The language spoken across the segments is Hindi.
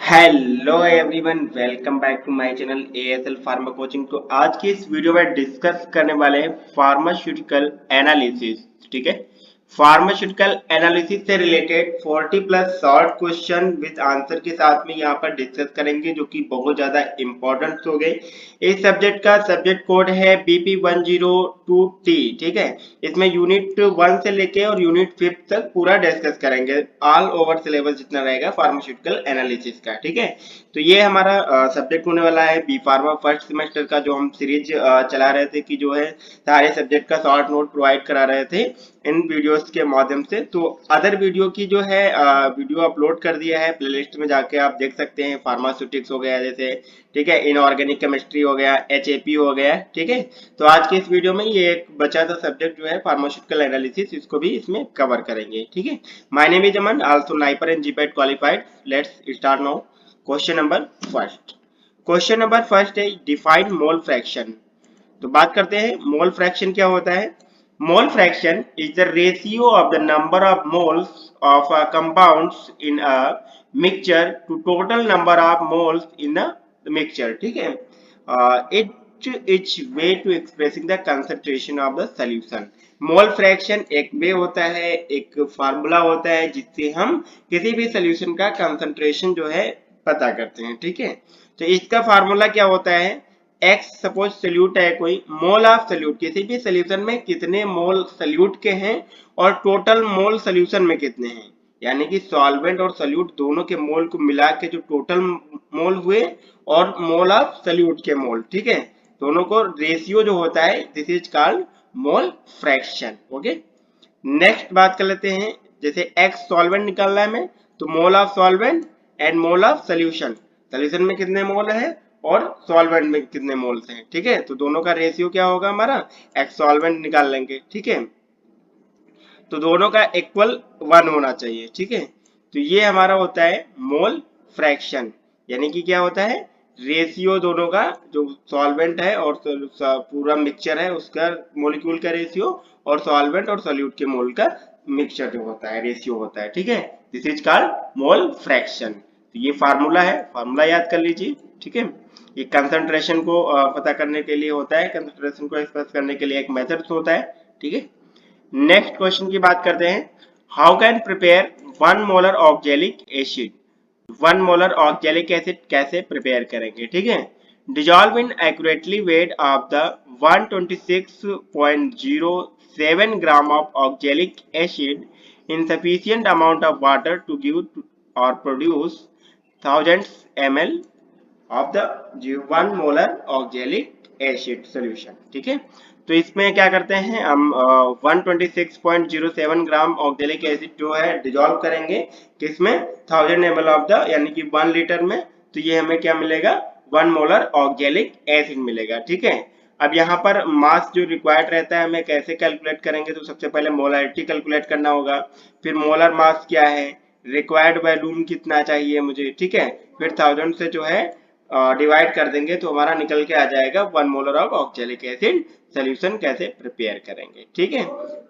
Hello everyone, welcome back to my channel ASL pharma coaching. तो आज की इस वीडियो में डिस्कस करने वाले हैं फार्मास्यूटिकल एनालिसिस। ठीक है, फार्मास्यूटिकल एनालिसिस से related 40 plus short question with answer के साथ में यहाँ पर डिस्कस करेंगे, जो कि बहुत ज्यादा इंपॉर्टेंट हो गए। इस सब्जेक्ट का सब्जेक्ट कोड है BP102T। ठीक है, इसमें यूनिट 1 से लेके और यूनिट 5 तक पूरा डिस्कस करेंगे। ऑल ओवर सिलेबस जितना रहेगा फार्मास्यूटिकल एनालिसिस का। ठीक है, तो ये हमारा सब्जेक्ट होने वाला है बी फार्मा फर्स्ट सेमेस्टर का, जो हम सीरीज चला रहे थे कि जो है सारे सब्जेक्ट का शॉर्ट नोट प्रोवाइड करा रहे थे इन वीडियोस के माध्यम से। तो अदर वीडियो की जो है वीडियो अपलोड कर दिया है, प्लेलिस्ट में जाके आप देख सकते हैं। फार्मास्यूटिक्स हो गया जैसे, ठीक है, इनऑर्गेनिक केमिस्ट्री हो गया, एचएपी हो गया। ठीक है, तो आज के इस वीडियो में ये एक बचा था सब्जेक्ट जो है फार्मास्यूटिकल एनालिसिस, इसको भी इसमें कवर करेंगे। ठीक है, my name is Aman, also NIPER and GPAT qualified. Let's start now. Question number first. क्वेश्चन नंबर फर्स्ट है डिफाइन मोल फ्रैक्शन। तो बात करते हैं मोल फ्रैक्शन क्या होता है। Mole fraction is the ratio of the number of moles of compounds in a mixture to total number of moles in a mixture. ठीक है, it is way to expressing the concentration of the solution. Mole fraction एक वे होता है, एक फार्मूला होता है जिससे हम किसी भी सॉल्यूशन का कंसंट्रेशन जो है पता करते हैं। ठीक है, तो इसका फार्मूला क्या होता है। एक्स सपोज सोल्यूट है कोई, मोल ऑफ सोल्यूट, किसी भी सोल्यूशन में कितने मोल सोल्यूट के हैं और टोटल मोल सोल्यूशन में कितने हैं, यानी कि सॉल्वेंट और सोल्यूट दोनों के मोल को मिला के जो टोटल मोल हुए और मोल ऑफ सोल्यूट के मोल। ठीक है, दोनों को रेशियो जो होता है, this is called mole fraction. Okay, next बात कर लेते हैं। जैसे एक्स सॉल्वेंट निकालना है हमें, तो mole of solvent and mole of solution, solution में कितने मोल है और सॉल्वेंट में कितने मोल्स हैं। ठीक है, तो दोनों का रेशियो क्या होगा हमारा, एक्स सॉल्वेंट निकाल लेंगे। ठीक है, तो दोनों का इक्वल 1 होना चाहिए। ठीक है, तो ये हमारा होता है मोल फ्रैक्शन, यानी कि क्या होता है, रेशियो दोनों का, जो सॉल्वेंट है और पूरा मिक्सचर है उसका मोलिक्यूल का रेशियो, और सॉल्वेंट और सॉल्यूट के मोल का मिक्सचर जो होता है रेशियो होता है। ठीक है, this is called mole fraction. तो ये फार्मूला है, फार्मूला याद कर लीजिए। ठीक है, ये कंसंट्रेशन को पता करने के लिए होता है, कंसंट्रेशन को एक्सप्रेस करने के लिए एक मेथड होता है। ठीक है, नेक्स्ट क्वेश्चन की बात करते हैं। How can prepare 1 molar oxalic acid. 1 molar oxalic acid कैसे प्रिपेयर करेंगे। ठीक है, dissolve in accurately weight of the 126.07 gram of oxalic acid in sufficient amount of water to give or produce thousands ml of the 1 molar oxalic acid solution. ठीक है, तो इसमें क्या करते हैं हम 126.07 ग्राम ऑक्जेलिक एसिड जो है डिजोल्व करेंगे किसमें, 1000 ml ऑफ द, यानी कि 1 लीटर में। तो ये हमें क्या मिलेगा, 1 मोलर ऑक्जेलिक एसिड मिलेगा। ठीक है, अब यहाँ पर मास जो रिक्वायर्ड रहता है हमें कैसे कैलकुलेट करेंगे, तो सबसे पहले मोलरिटी कैलकुलेट करना होगा, फिर मोलर मास क्या है, रिक्वायर्ड वॉल्यूम कितना चाहिए मुझे। ठीक है, फिर 1000 से जो है डिवाइड कर देंगे तो हमारा निकल के आ जाएगा 1 molar of oxalic acid solution कैसे प्रिपेयर करेंगे। ठीक है,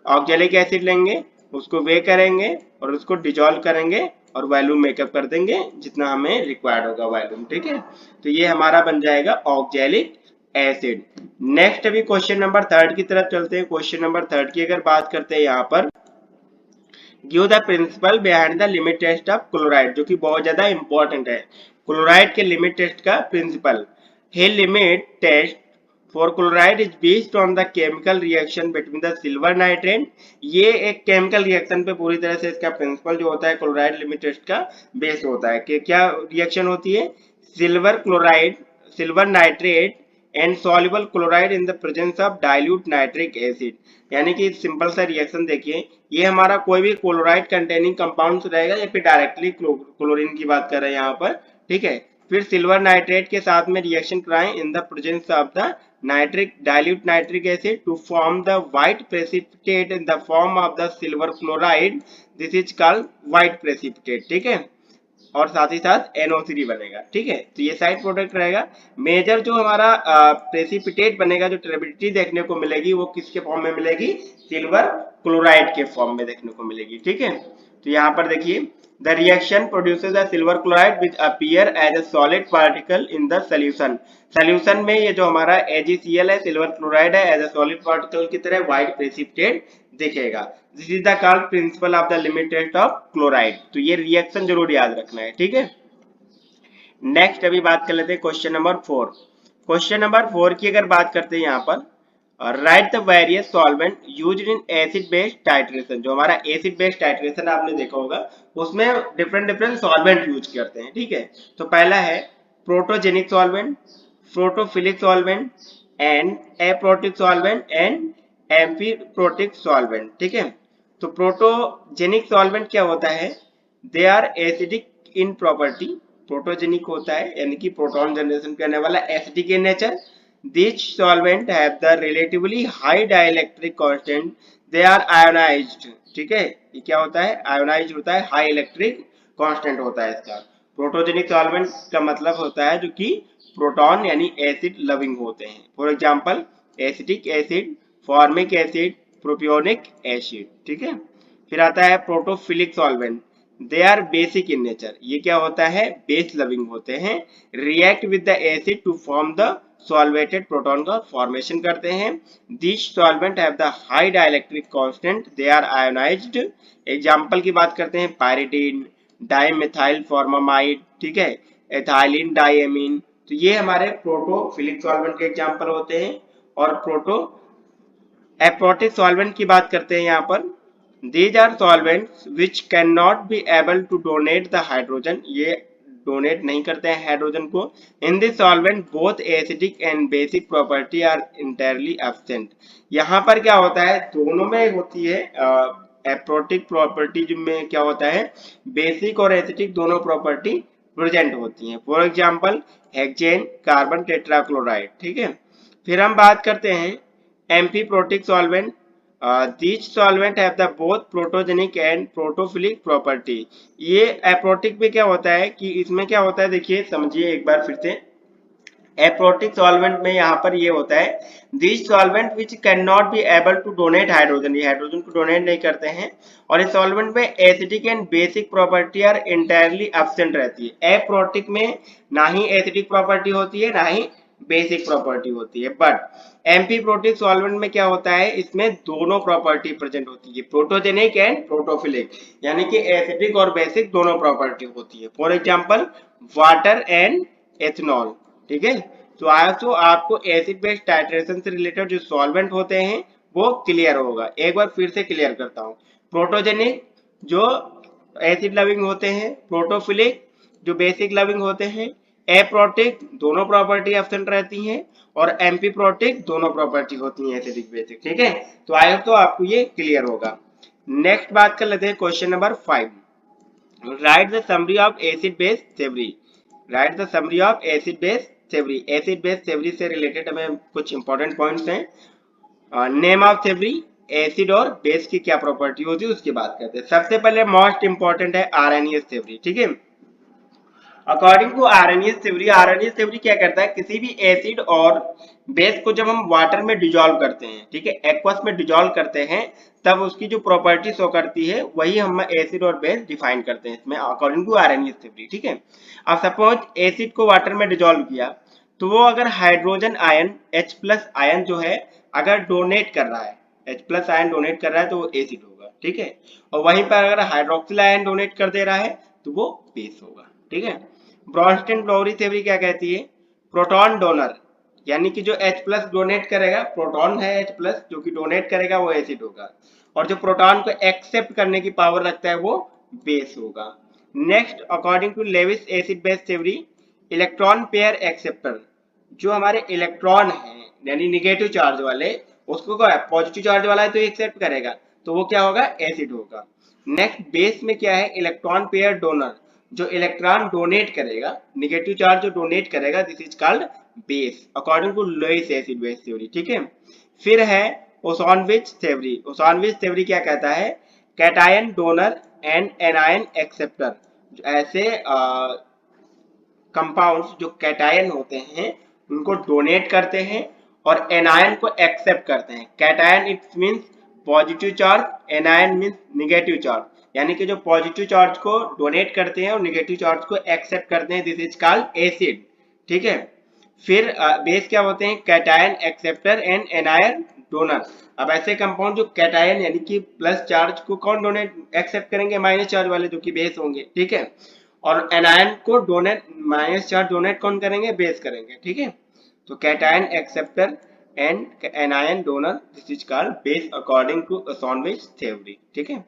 ऑक्जेलिक एसिड लेंगे, उसको वे करेंगे और उसको डिजोल्व करेंगे और वॉल्यूम मेकअप कर देंगे जितना हमें रिक्वायर्ड होगा वॉल्यूम। ठीक है, तो ये हमारा बन जाएगा ऑक्जेलिक एसिड। नेक्स्ट अभी क्वेश्चन नंबर 3 की तरफ चलते हैं। क्वेश्चन नंबर 3 की अगर बात करते हैं, यहाँ पर give the principle behind the limit test of chloride, जो कि बहुत ज्यादा इंपॉर्टेंट है। क्लोराइड के लिमिट टेस्ट का प्रिंसिपल है। Limit test for chloride is based on the chemical reaction between the silver nitrate. ये एक केमिकल रिएक्शन पे पूरी तरह से इसका प्रिंसिपल जो होता है क्लोराइड लिमिट टेस्ट का बेस होता है कि क्या रिएक्शन होती है, silver chloride, silver nitrate and soluble chloride in the presence of dilute nitric acid. यानी कि सिंपल सा रिएक्शन देखिए, ये हमारा कोई भी क्लोराइड कंटेनिंग कंपाउंड रहेगा या फिर डायरेक्टली क्लोरीन की बात कर रहे हैं यहाँ पर। ठीक है, फिर सिल्वर नाइट्रेट के साथ में रिएक्शन कराएं in the presence of the nitric dilute nitric acid to form the white precipitate in the form of the silver chloride, this is called white precipitate. ठीक है, और साथ ही साथ NO3 बनेगा। ठीक है, तो ये साइड प्रोडक्ट रहेगा। मेजर जो हमारा प्रेसिपिटेट बनेगा, जो ट्रेबिलिटी देखने को मिलेगी वो किसके फॉर्म में मिलेगी, सिल्वर क्लोराइड के फॉर्म में देखने को मिलेगी। ठीक है, तो यहाँ पर देखिए The reaction produces a silver chloride which appear as a solid particle in the solution. Solution में ये जो हमारा AgCl है, सिल्वर क्लोराइड है, एज अ सॉलिड पार्टिकल की तरह व्हाइट प्रेसिपिटेट दिखेगा. This is the called principle of the limit test of chloride. तो ये रिएक्शन जरूर याद रखना है, ठीक है. नेक्स्ट अभी बात कर लेते हैं क्वेश्चन नंबर 4. क्वेश्चन नंबर 4 की अगर बात करते हैं यहाँ पर, write the various solvent used in acid base titration. जो हमारा एसिड बेस टाइट्रेशन आपने देखा होगा, उसमें डिफरेंट डिफरेंट सॉल्वेंट यूज करते हैं, ठीक है. तो पहला है protogenic solvent, protophilic solvent and aprotic solvent and amphiprotic solvent, ठीक है. तो प्रोटोजेनिक सॉल्वेंट क्या होता है? They are acidic in property. Protogenic होता है यानी कि प्रोटॉन जनरेशन करने वाला, acidic in nature. These solvent have the relatively high dielectric constant. They are ionized. ठीक है, ये क्या होता है? आयोनाइज होता है, हाई इलेक्ट्रिक कांस्टेंट होता है इसका. प्रोटोजेनिक सॉल्वेंट का मतलब होता है जो कि प्रोटॉन यानी एसिड लविंग होते हैं. For example acetic acid, formic acid, propionic acid, ठीक है. फिर आता है protophilic solvent. They are basic in nature. ये क्या होता है? बेस लविंग होते हैं. React with the acid to form the solvated proton का फॉर्मेशन करते हैं. This solvent have the high dielectric constant. They are ionised. Example की बात करते हैं पायरिडीन, डाइमेथाइल फॉर्मामाइड, ठीक है, एथाइलिन डाइएमीन. तो ये हमारे प्रोटोफिलिक सॉल्वेंट के एग्जांपल होते हैं. और प्रोटो एप्रोटिक सॉल्वेंट की बात करते हैं यहाँ पर. These are solvents which cannot be able to donate the hydrogen. ये डोनेट नहीं करते हैं हाइड्रोजन को. In this solvent both acidic and basic property are entirely absent. यहाँ पर क्या होता है? दोनों में होती है एप्रोटिक प्रॉपर्टी में क्या होता है? बेसिक और एसिडिक दोनों प्रॉपर्टी प्रेजेंट होती हैं. For example hexane carbon tetrachloride, ठीक है. फिर हम बात करते हैं amphiprotic solvent. These solvent have the both protogenic and protophilic property. ये एप्रोटिक में क्या होता है कि इसमें क्या होता है, देखिए समझिए एक बार फिर से. एप्रोटिक सॉल्वेंट में यहाँ पर ये होता है these solvent which cannot be able to donate hydrogen. ये हाइड्रोजन को डोनेट नहीं करते हैं. और इस सॉल्वेंट में acidic and basic property are entirely absent रहती है. एप्रोटिक में ना ही एसिडिक प्रॉपर्टी होती है ना ही बेसिक प्रॉपर्टी होती है. बट एम्फीप्रोटिक सॉल्वेंट में क्या होता है? इसमें दोनों प्रॉपर्टी प्रेजेंट होती है, प्रोटोजेनिक एंड प्रोटोफिलिक, यानी कि एसिडिक और बेसिक दोनों प्रॉपर्टी होती है. For example water and ethanol, ठीक है. तो आपको एसिड बेस टाइट्रेशन से रिलेटेड जो सॉल्वेंट होते हैं वो क्लियर होगा. एक बार फिर से क्लियर करता हूँ. प्रोटोजेनिक जो एसिड लविंग होते हैं, प्रोटोफिलिक जो बेसिक लविंग होते हैं, एप्रोटिक दोनों प्रॉपर्टी एब्सेंट रहती हैं, और एम्फीप्रोटिक दोनों प्रॉपर्टी होती हैं एसिडिक बेसिक, ठीक है. तो आई होप तो आपको ये क्लियर होगा. नेक्स्ट बात कर लेते हैं question number 5. Right the summary of acid base theory. Right the summary of acid base theory. Acid base theory से रिलेटेड हमें कुछ इंपॉर्टेंट पॉइंट्स हैं. नेम ऑफ थ्योरी, एसिड और बेस की क्या प्रॉपर्टी होती है उसकी बात करते हैं. सबसे पहले मोस्ट इंपॉर्टेंट है आरएनएस थ्योरी, ठीक है. अकॉर्डिंग टू आरएनएस थ्योरी क्या करता है? किसी भी एसिड और बेस को जब हम वाटर में डिजोल्व करते हैं, ठीक है, एक्वस में डिजोल्व करते हैं, तब उसकी जो प्रॉपर्टी शो करती है वही हम एसिड और बेस डिफाइन करते हैं इसमें अकॉर्डिंग टू आरएनएस थ्योरी, ठीक है. अब सपोज एसिड को वाटर में डिजोल्व किया, तो वो अगर हाइड्रोजन आयन H+ आयन जो है अगर डोनेट कर रहा है, H+ आयन डोनेट कर रहा है तो वो एसिड होगा, ठीक है. और वहीं पर अगर हाइड्रोक्सिल आयन डोनेट कर दे रहा है तो वो बेस होगा, ठीक है. ब्रॉन्स्टन-लॉरी थ्योरी क्या कहती है? प्रोटॉन डोनर, यानी कि जो H+ डोनेट करेगा, प्रोटॉन है H+ जो कि डोनेट करेगा वो एसिड होगा, और जो प्रोटॉन को एक्सेप्ट करने की पावर रखता है वो बेस होगा. Next, according to Lewis acid base theory, electron pair acceptor, जो हमारे इलेक्ट्रॉन है यानी निगेटिव चार्ज वाले, उसको क्या है? पॉजिटिव चार्ज वाला है तो एक्सेप्ट करेगा, तो वो क्या होगा? एसिड होगा. नेक्स्ट, बेस में क्या है? इलेक्ट्रॉन पेयर डोनर, जो इलेक्ट्रॉन डोनेट करेगा, निगेटिव चार्ज जो डोनेट करेगा, this is called base according to Lewis acid base theory, ठीक है. फिर है ओसोनविच थ्योरी. ओसोनविच थ्योरी क्या कहता है? Cation donor and anion acceptor. ऐसे कंपाउंड्स जो कैटायन होते हैं उनको डोनेट करते हैं और एनायन को एक्सेप्ट करते हैं. Cation it means positive charge, anion means negative charge. यानी कि जो पॉजिटिव चार्ज को डोनेट करते हैं और नेगेटिव चार्ज को एक्सेप्ट करते हैं, दिस इज कॉल्ड एसिड। ठीक है, फिर बेस क्या होते हैं, cation acceptor and anion donor. अब ऐसे कंपाउंड जो कैटायन यानी कि प्लस चार्ज को कौन डोनेट एक्सेप्ट करेंगे, माइनस चार्ज वाले जो कि बेस होंगे। ठीक है, और एनायन को डोनेट माइनस चार्ज डोनेट कौन करेंगे, बेस करेंगे। ठीक है, तो cation acceptor and anion donor, this is called base according to Usanovich theory. ठीक है,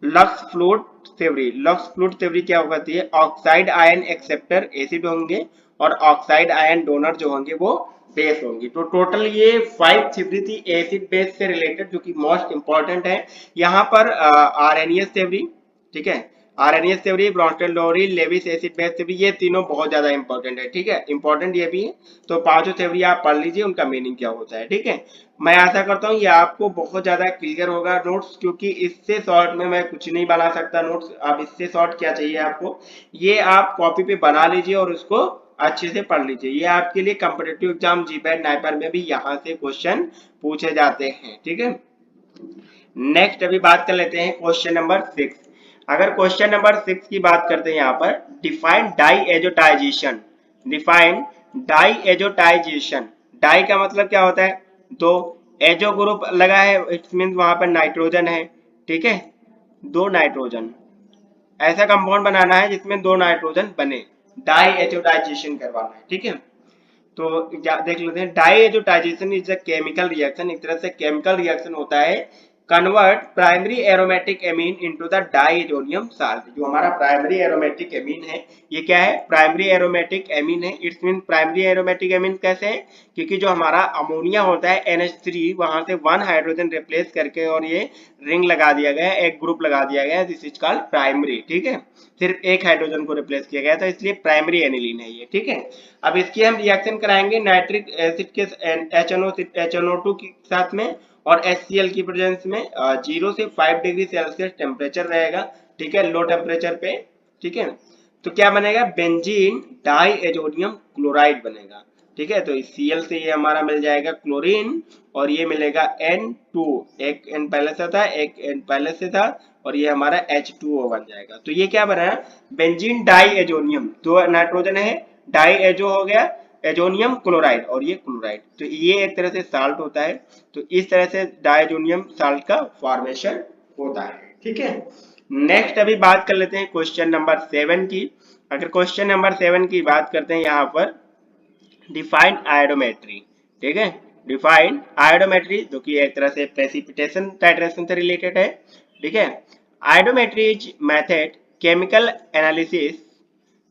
Lux fluid theory, Lux fluid theory क्या होती है, ऑक्साइड आयन एक्सेप्टर एसिड होंगे और ऑक्साइड आयन डोनर जो होंगे वो बेस होंगी। तो टोटल ये 5 थ्योरी थी एसिड बेस से रिलेटेड, जो कि मोस्ट इंपॉर्टेंट है। यहाँ पर आरएनएस थ्योरी, ठीक है, Arrhenius theory, Bronsted theory, Lewis acid base theory, ये तीनों बहुत ज्यादा इंपॉर्टेंट है। ठीक है, इंपॉर्टेंट ये भी है। तो पांचों थ्योरी आप पढ़ लीजिए, उनका मीनिंग क्या होता है। ठीक है, मैं आशा करता हूँ ये आपको बहुत ज्यादा क्लियर होगा नोट्स, क्योंकि इससे शॉर्ट में मैं कुछ नहीं बना सकता नोट्स। अब इससे शॉर्ट क्या चाहिए आपको, ये आप कॉपी पे बना लीजिए और उसको अच्छे से पढ़ लीजिए। ये आपके लिए कॉम्पिटिटिव एग्जाम जीपैट नाइपर में भी यहाँ से क्वेश्चन पूछे जाते हैं। ठीक है, नेक्स्ट अभी बात कर लेते हैं क्वेश्चन नंबर 6। अगर क्वेश्चन नंबर 6 की बात करते हैं यहाँ पर, define diazotization, define diazotization. Di का मतलब क्या होता है, दो, एजो ग्रुप लगा है, इट मीन वहां पर नाइट्रोजन है। ठीक है, दो नाइट्रोजन, ऐसा कंपाउंड बनाना है जिसमें दो नाइट्रोजन बने, डाई एजोटाइजेशन करवाना है। ठीक है, तो देख लेते हैं, diazotization is a chemical reaction, एक तरह से केमिकल रिएक्शन होता है, convert primary aromatic amine into the diazonium salt. जो हमारा प्राइमरी एरोमेटिक एमीन है, ये क्या है, प्राइमरी एरोमेटिक एमीन है। It's mean primary aromatic amine कैसे है, क्योंकि जो हमारा अमोनिया होता है NH3, वहां से 1 हाइड्रोजन रिप्लेस करके और ये रिंग लगा दिया गया है, एक ग्रुप लगा दिया गया है, दिस इज कॉल्ड प्राइमरी। ठीक है, सिर्फ एक हाइड्रोजन को रिप्लेस किया गया था, इसलिए प्राइमरी एनिलीन है ये। ठीक है, अब इसकी हम रिएक्शन कराएंगे नाइट्रिक एसिड के HNO2 के साथ में, और HCl की प्रेजेंस में 0 से 5 डिग्री सेल्सियस टेम्परेचर रहेगा। ठीक है, लो टेम्परेचर पे। ठीक है, तो क्या बनेगा, बेंजीन डाई एजोनियम क्लोराइड बनेगा। ठीक है, तो इस Cl से ये हमारा मिल जाएगा क्लोरीन, और ये मिलेगा N2, एक N पहले से था, एक N पहले से था, और ये हमारा H2O बन जाएगा। तो ये क्या बना, बेंजीन डाई एजोनियम, दो नाइट्रोजन है, डाई एजो हो गया, एजोनियम क्लोराइड, और ये क्लोराइड, तो ये एक तरह से साल्ट होता है। तो इस तरह से डाइजोनियम साल्ट का फॉर्मेशन होता है। ठीक है, नेक्स्ट अभी बात कर लेते हैं क्वेश्चन नंबर 7 की। अगर क्वेश्चन नंबर 7 की बात करते हैं यहाँ पर, डिफाइन आयोडोमेट्री। ठीक है, डिफाइन आयोडोमेट्री, जो कि एक तरह से प्रेसिपिटेशन टाइट्रेशन से रिलेटेड है। ठीक है, iodometry is method chemical analysis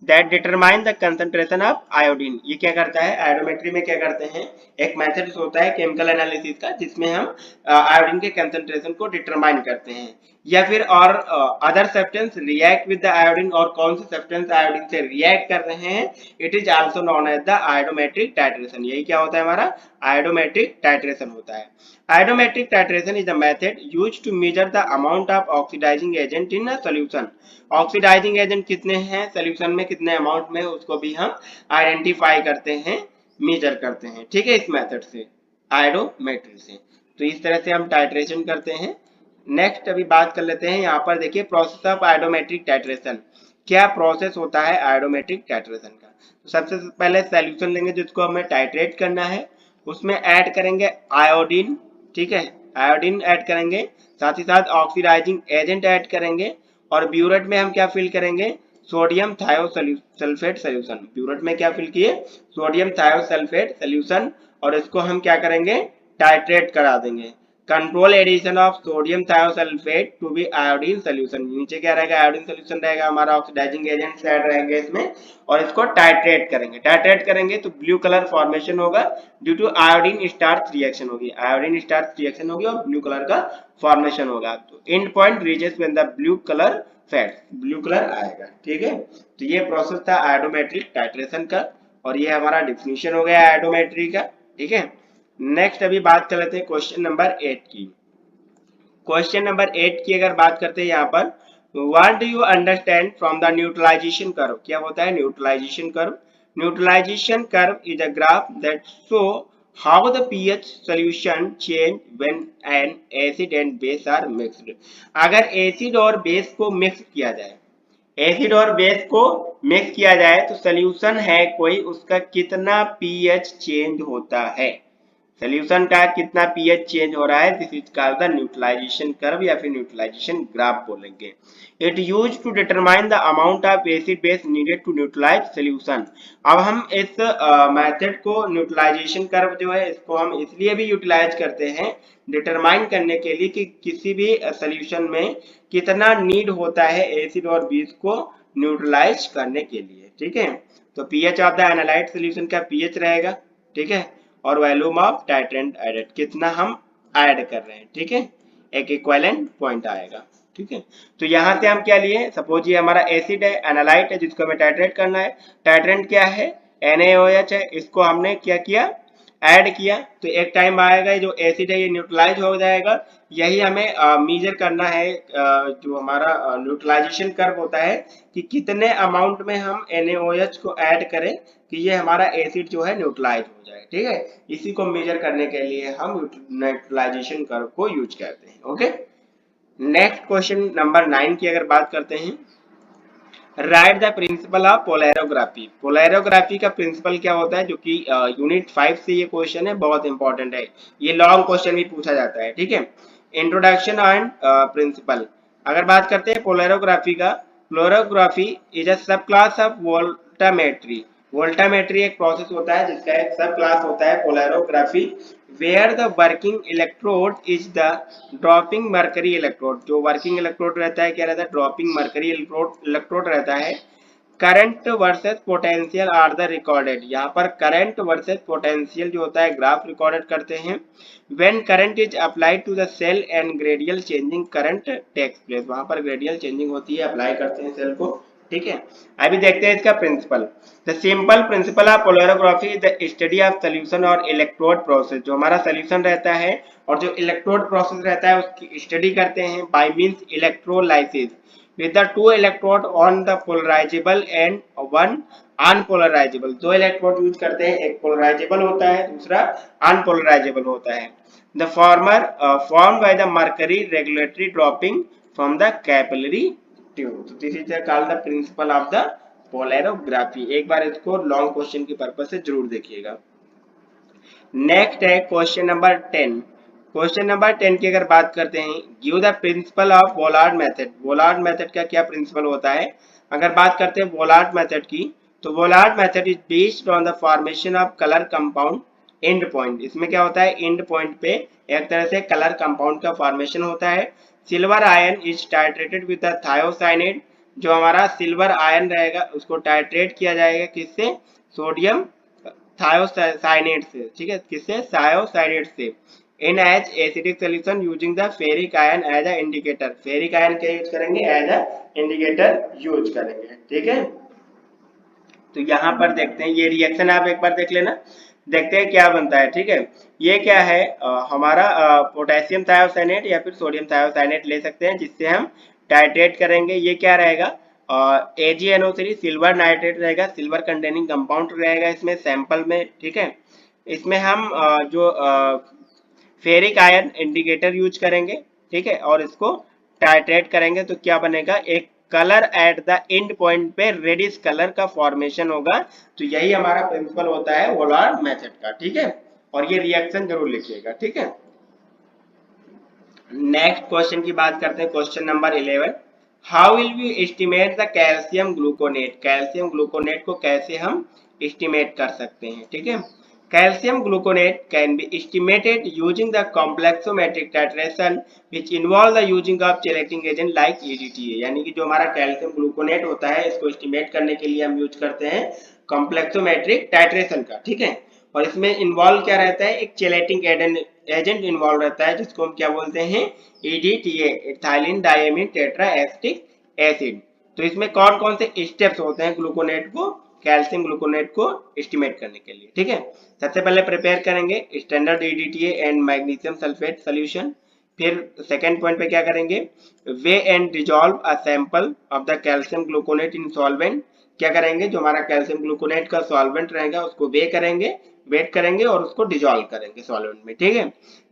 that determine the concentration of iodine. ये क्या करता है, आयोडोमेट्री में क्या करते हैं, एक मेथड होता है केमिकल एनालिसिस का, जिसमें हम आयोडीन के कंसंट्रेशन को डिटरमाइन करते हैं, या फिर और other substance react with the iodine, और कौन से सब्सटेंस आयोडीन से रिएक्ट कर रहे हैं, it is also known as the iodometric titration. यही क्या होता है, हमारा आयोडोमेट्रिक टाइट्रेशन होता है। Iodometric titration is a method used to measure the amount of oxidizing agent in a solution. Oxidizing agent कितने हैं सोल्यूशन में, कितने अमाउंट में, उसको भी हम आइडेंटिफाई करते हैं, मेजर करते हैं। ठीक है, इस मेथड से, आयोडोमेट्री से। तो इस तरह से हम टाइट्रेशन करते हैं। नेक्स्ट अभी बात कर लेते हैं, यहाँ पर देखिए प्रोसेस ऑफ आयोडोमेट्रिक टाइट्रेशन, क्या प्रोसेस होता है आयोडोमेट्रिक टाइट्रेशन का। तो सबसे पहले सोल्यूशन लेंगे जिसको हमें टाइट्रेट करना है, उसमें ऐड करेंगे आयोडीन। ठीक है, आयोडीन ऐड करेंगे, साथ ही साथ ऑक्सीडाइजिंग एजेंट ऐड करेंगे, और ब्यूरेट में हम क्या फिल करेंगे, सोडियम थायोसल्फेट सोल्यूशन। ब्यूरेट में क्या फिल किए, सोडियम थायोसल्फेट सोल्यूशन, और इसको हम क्या करेंगे, टाइट्रेट करा देंगे। Control addition of sodium thiosulfate to be iodine solution, नीचे क्या रहेगा, आयोडीन सोल्यूशन रहेगा, हमारा ऑक्सीडाइजिंग एजेंट्स ऐड रहेंगे इसमें, और इसको टाइट्रेट करेंगे। टाइट्रेट करेंगे तो ब्लू कलर फॉर्मेशन होगा, due to iodine starch reaction होगी, आयोडीन स्टार्च रिएक्शन होगी, और ब्लू कलर का फॉर्मेशन होगा। तो end point reaches when the blue colour fades, blue colour आएगा। ठीक है, तो ये प्रोसेस था आयोडोमेट्रिक टाइट्रेशन का, और ये हमारा डिफिनीशन हो गया आयोडोमेट्री का। ठीक है, नेक्स्ट अभी बात कर लेते हैं क्वेश्चन नंबर 8 की। क्वेश्चन नंबर 8 की अगर बात करते हैं यहाँ पर, what do you understand from the neutralization curve. क्या होता है neutralization curve, neutralization curve is a graph that show how the pH solution change when an acid and base are mixed. अगर एसिड और बेस को मिक्स किया जाए, एसिड और बेस को मिक्स किया जाए तो सोल्यूशन है कोई, उसका कितना पीएच चेंज होता है, सोल्यूशन का कितना पीएच चेंज हो रहा है, this is called the neutralization curve या फिर न्यूट्रलाइजेशन ग्राफ बोलेंगे। It use to determine the amount of acid base needed to neutralize solution. अब हम इस मेथड को न्यूट्रलाइजेशन कर्व जो है इसको हम इसलिए भी यूटिलाइज करते हैं डिटरमाइन करने के लिए कि किसी भी सोल्यूशन में कितना नीड होता है एसिड और बेस को न्यूट्रलाइज करने के लिए, ठीक है। तो pH of the analyte solution का पीएच रहेगा, ठीक है, और वॉल्यूम ऑफ टाइट्रेंट एडेड कितना हम ऐड कर रहे हैं, ठीक है, एक इक्विवेलेंट पॉइंट आएगा, ठीक है। तो यहां से हम क्या लिए, सपोज ये हमारा एसिड है, एनालाइट है, जिसको हमें टाइट्रेट करना है, टाइट्रेंट क्या है, NaOH है, इसको हमने क्या किया, ऐड किया, तो एक टाइम आएगा जो एसिड है ये न्यूट्रलाइज हो जाएगा। यही हमें मेजर करना है, जो हमारा न्यूट्रलाइजेशन कर्व होता है कि कितने अमाउंट में हम NaOH को ऐड करें कि ये हमारा एसिड जो है न्यूट्रलाइज हो जाए, ठीक है। इसी को मेजर करने के लिए हम न्यूट्रलाइजेशन कर्व को यूज करते हैं। ओके, नेक्स्ट क्वेश्चन नंबर 9 की अगर बात करते हैं, right the principle of polarography. Polarography का प्रिंसिपल क्या होता है, जो कि यूनिट 5 से ये क्वेश्चन है, बहुत इंपॉर्टेंट है, ये लॉन्ग क्वेश्चन भी पूछा जाता है, ठीक है। इंट्रोडक्शन एंड प्रिंसिपल, अगर बात करते हैं पोलैरोग्राफी का, polarography is a sub class of voltammetry. Voltammetry एक प्रोसेस होता है जिसका एक सब क्लास होता है polarography, where the working electrode is the dropping mercury electrode. जो वर्किंग इलेक्ट्रोड रहता है क्या रहता है, ड्रॉपिंग मर्करी इलेक्ट्रोड रहता है। Current versus potential are the recorded, यहाँ पर करंट वर्सेस पोटेंशियल जो होता है ग्राफ रिकॉर्डेड करते हैं। When current is applied to the cell and gradual changing current takes place, वहां पर ग्रेडियल चेंजिंग होती है, अप्लाई करते हैं सेल को, ठीक है। अभी देखते हैं इसका principle. The simple principle of polarography is the study of solution और इलेक्ट्रोड प्रोसेस। जो हमारा सोल्यूशन रहता है और जो इलेक्ट्रोड प्रोसेस रहता है उसकी स्टडी करते हैं by means electrolysis with the two electrode on the polarizable and one unpolarizable। दो इलेक्ट्रोड यूज करते हैं, एक पोलराइजेबल होता है, दूसरा अनपोलराइजेबल होता है। The former formed by the mercury regulatory dropping from the capillary tube। So this is called the principle of the polarography। एक बार इसको लॉन्ग क्वेश्चन की पर्पज से जरूर देखिएगा। नेक्स्ट है क्वेश्चन नंबर 10। क्वेश्चन नंबर 10 की अगर बात करते हैं, give the principle of Volhard method. Volhard method का क्या प्रिंसिपल होता है, अगर बात करते हैं वोलार्ड मेथड की, तो Volhard method is based on the formation of colour compound end point. इसमें क्या होता है, एंड पॉइंट पे एक तरह से कलर कंपाउंड का फॉर्मेशन होता है। Silver ion is titrated with the thiocyanate. जो हमारा सिल्वर आयन रहेगा उसको टाइट्रेट किया जाएगा किससे, सोडियम थायोसाइनेट से, ठीक है, किससे, थायोसाइनेट से। In as acidic solution using the ferric ion as a indicator. Ferric ion क्या यूज करेंगे, एज अ इंडिकेटर यूज करेंगे, ठीक है। तो यहाँ पर देखते हैं ये रिएक्शन, आप एक बार देख लेना, देखते हैं क्या बनता है, ठीक है। ये क्या है, हमारा पोटेशियम थायोसाइनेट या फिर सोडियम थायोसाइनेट ले सकते हैं, जिससे हम टाइट्रेट करेंगे। ये क्या रहेगा, AgNO3 सिल्वर नाइट्रेट रहेगा, सिल्वर कंटेनिंग कंपाउंड रहेगा इसमें सैंपल में, ठीक है। इसमें हम जो फेरिक आयन इंडिकेटर यूज करेंगे, ठीक है, और इसको टाइट्रेट करेंगे तो क्या बनेगा, एक colour at the end point पे रेडिश कलर का फॉर्मेशन होगा। तो यही हमारा प्रिंसिपल होता है वोलार्ड मेथड का, ठीक है, और ये रिएक्शन जरूर लिखिएगा, ठीक है। नेक्स्ट क्वेश्चन की बात करते हैं, question number 11। How will we estimate the calcium gluconate. Calcium gluconate को कैसे हम एस्टिमेट कर सकते हैं, ठीक है। Calcium gluconate can be estimated using the complexometric titration which involve the using of chelating agent like EDTA। यानी कि जो हमारा कैल्शियम ग्लूकोनेट होता है इसको एस्टिमेट करने के लिए हम यूज करते हैं कॉम्प्लेक्सोमेट्रिक टाइट्रेशन का, ठीक है। और इसमें इन्वॉल्व क्या रहता है, एक चेलेटिंग एजेंट इन्वॉल्व रहता है जिसको हम क्या बोलते हैं, EDTA, इथाइलिन डायमीन टेट्राएसिटिक एसिड। तो इसमें कौन कौन से स्टेप्स होते हैं ग्लूकोनेट को, कैल्शियम ग्लूकोनेट को एस्टिमेट करने के लिए, ठीक है। सबसे पहले प्रिपेयर करेंगे standard EDTA and magnesium sulphate solution. फिर सेकेंड पॉइंट पे क्या करेंगे, way and dissolve a sample of the calcium gluconate in solvent. क्या करेंगे, जो हमारा कैल्शियम ग्लूकोनेट का सॉल्वेंट रहेगा उसको वे करेंगे, वेट करेंगे और उसको डिजोल्व करेंगे सॉल्वेंट में, ठीक है।